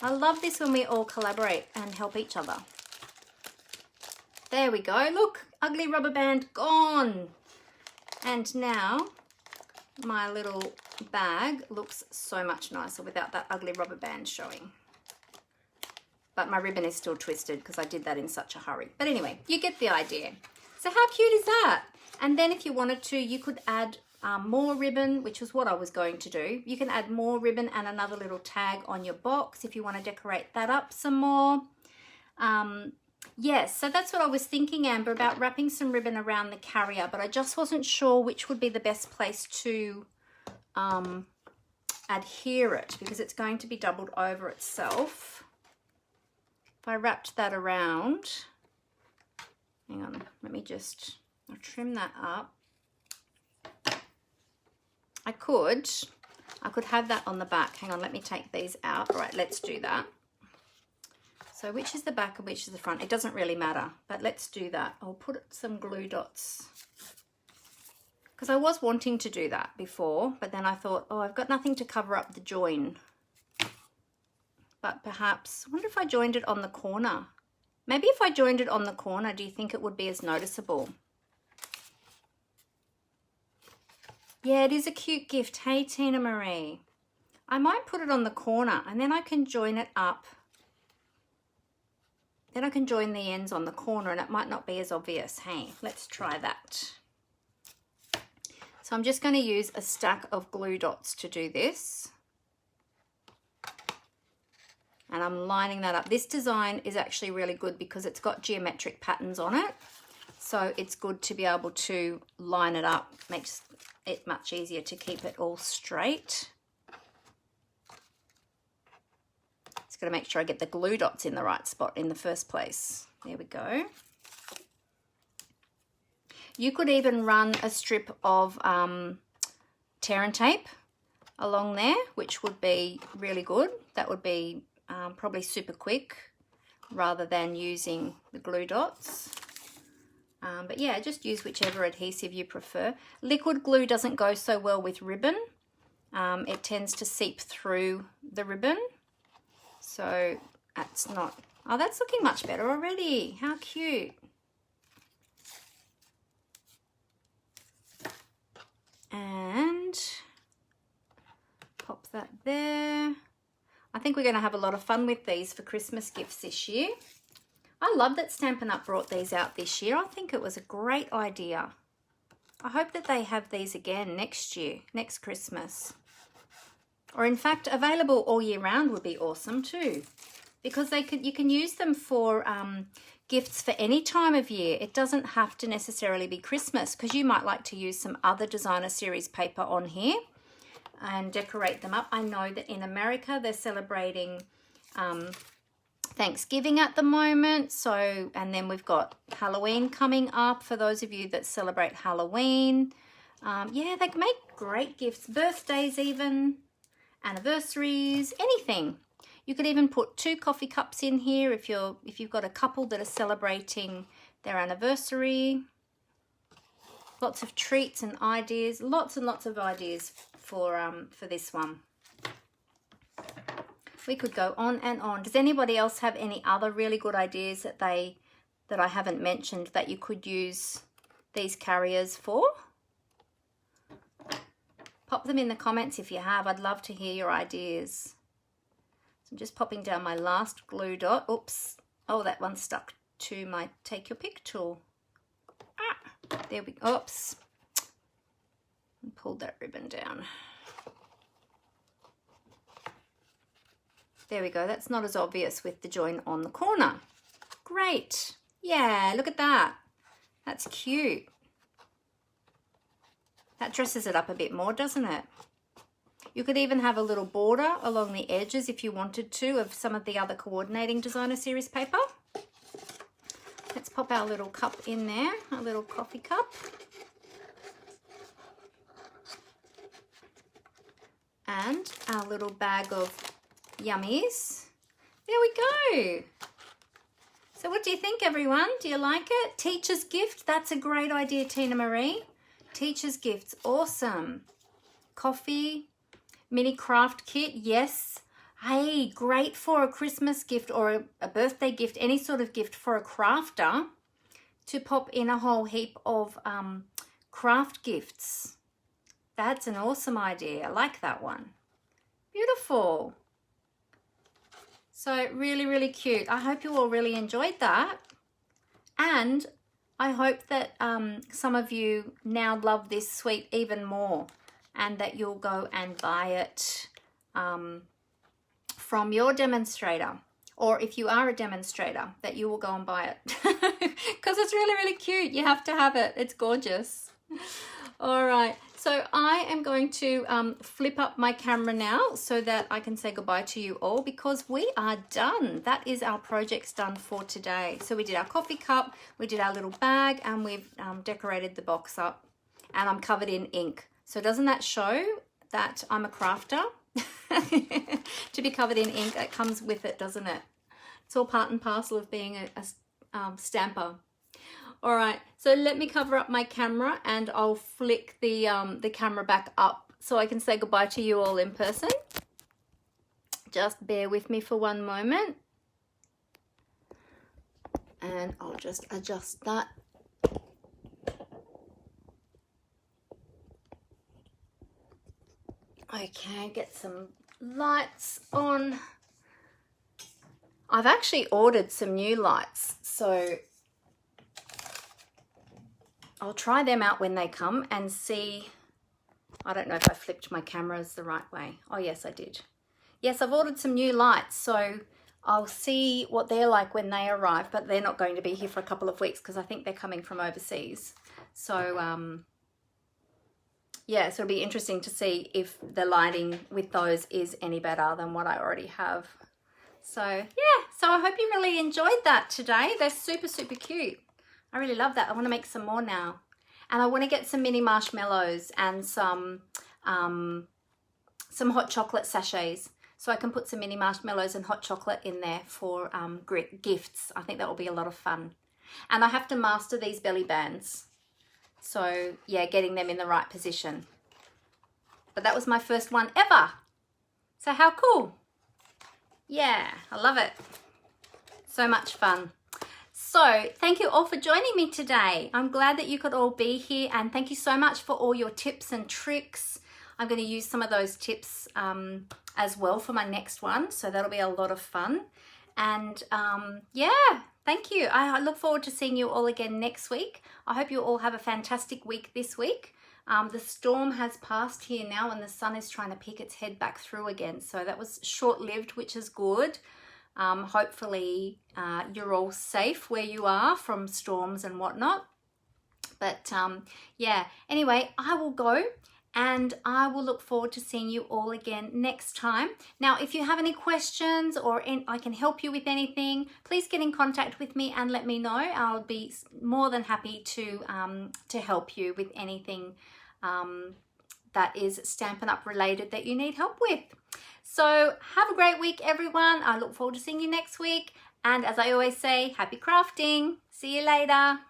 I love this when we all collaborate and help each other. There we go. Look, ugly rubber band gone. And now my little bag looks so much nicer without that ugly rubber band showing. But my ribbon is still twisted because I did that in such a hurry. But anyway, you get the idea. So how cute is that? And then if you wanted to, you could add more ribbon, which was what I was going to do. You can add more ribbon and another little tag on your box if you want to decorate that up some more. Yes, so that's what I was thinking, Amber, about wrapping some ribbon around the carrier, but I just wasn't sure which would be the best place to adhere it, because it's going to be doubled over itself. If I wrapped that around, hang on, let me just, I'll trim that up. I could have that on the back. Hang on, let me take these out. All right, let's do that. So which is the back and which is the front? It doesn't really matter, but let's do that. I'll put some glue dots, because I was wanting to do that before, but then I thought, oh, I've got nothing to cover up the join. But perhaps, I wonder if I joined it on the corner. Maybe if I joined it on the corner, do you think it would be as noticeable? Yeah, it is a cute gift. Hey, Tina Marie. I might put it on the corner and then I can join it up. Then I can join the ends on the corner and it might not be as obvious. Hey, let's try that. So I'm just going to use a stack of glue dots to do this. And I'm lining that up. This design is actually really good because it's got geometric patterns on it. So it's good to be able to line it up. Makes it much easier to keep it all straight. Just got to make sure I get the glue dots in the right spot in the first place. There we go. You could even run a strip of tear and tape along there, which would be really good. That would be probably super quick rather than using the glue dots. But yeah, just use whichever adhesive you prefer. Liquid glue doesn't go so well with ribbon. It tends to seep through the ribbon. So that's not, oh, that's looking much better already. How cute. And pop that there. I think we're going to have a lot of fun with these for Christmas gifts this year. I love that Stampin' Up! Brought these out this year. I think it was a great idea. I hope that they have these again next year, next Christmas. Or in fact, available all year round would be awesome too. Because you can use them for gifts for any time of year. It doesn't have to necessarily be Christmas, because you might like to use some other designer series paper on here and decorate them up. I know that in America they're celebrating Thanksgiving at the moment. So, and then we've got Halloween coming up for those of you that celebrate Halloween. Yeah, they make great gifts, birthdays even, anniversaries, anything. You could even put 2 coffee cups in here if you've got a couple that are celebrating their anniversary. Lots of treats and ideas, lots and lots of ideas for this one. We could go on and on. Does anybody else have any other really good ideas that I haven't mentioned that you could use these carriers for? Pop them in the comments if you have. I'd love to hear your ideas. So I'm just popping down my last glue dot. Oops. Oh, that one stuck to my take your pick tool. Ah, there we go. Oops. And pulled that ribbon down. There we go. That's not as obvious with the join on the corner. Great. Yeah, look at that. That's cute. That dresses it up a bit more, doesn't it? You could even have a little border along the edges if you wanted to of some of the other coordinating designer series paper. Let's pop our little cup in there, a little coffee cup. And our little bag of yummies. There we go. So what do you think, everyone? Do you like it? Teacher's gift, that's a great idea, Tina Marie. Teacher's gifts, awesome. Coffee, mini craft kit, yes. Hey, great for a Christmas gift or a birthday gift, any sort of gift for a crafter to pop in a whole heap of craft gifts. That's an awesome idea. I like that one. Beautiful. So really, really cute. I hope you all really enjoyed that. And I hope that some of you now love this suite even more and that you'll go and buy it from your demonstrator. Or if you are a demonstrator, that you will go and buy it. Because it's really, really cute. You have to have it. It's gorgeous. All right. So I am going to flip up my camera now so that I can say goodbye to you all because we are done. That is our projects done for today. So we did our coffee cup, we did our little bag, and we've decorated the box up. And I'm covered in ink. So doesn't that show that I'm a crafter? To be covered in ink, it comes with it, doesn't it? It's all part and parcel of being a stamper. All right, so let me cover up my camera and I'll flick the camera back up so I can say goodbye to you all in person. Just bear with me for one moment. And I'll just adjust that. Okay, get some lights on. I've actually ordered some new lights, so I'll try them out when they come and see. I don't know if I flipped my cameras the right way. Oh, yes, I did. Yes, I've ordered some new lights, so I'll see what they're like when they arrive, but they're not going to be here for a couple of weeks because I think they're coming from overseas. So, yeah, so it'll be interesting to see if the lighting with those is any better than what I already have. So, yeah, so I hope you really enjoyed that today. They're super, super cute. I really love that. I want to make some more now. And I want to get some mini marshmallows and some hot chocolate sachets. So I can put some mini marshmallows and hot chocolate in there for gifts. I think that will be a lot of fun. And I have to master these belly bands. So yeah, getting them in the right position. But that was my first one ever. So how cool. Yeah, I love it. So much fun. So thank you all for joining me today. I'm glad that you could all be here and thank you so much for all your tips and tricks. I'm going to use some of those tips as well for my next one. So that'll be a lot of fun. And yeah, thank you. I look forward to seeing you all again next week. I hope you all have a fantastic week this week. The storm has passed here now and the sun is trying to peek its head back through again. So that was short-lived, which is good. Hopefully you're all safe where you are from storms and whatnot. But yeah, anyway, I will go and I will look forward to seeing you all again next time. Now, if you have any questions or I can help you with anything, please get in contact with me and let me know. I'll be more than happy to help you with anything that is Stampin' Up! Related that you need help with. So have a great week, everyone. I look forward to seeing you next week. And as I always say, happy crafting. See you later.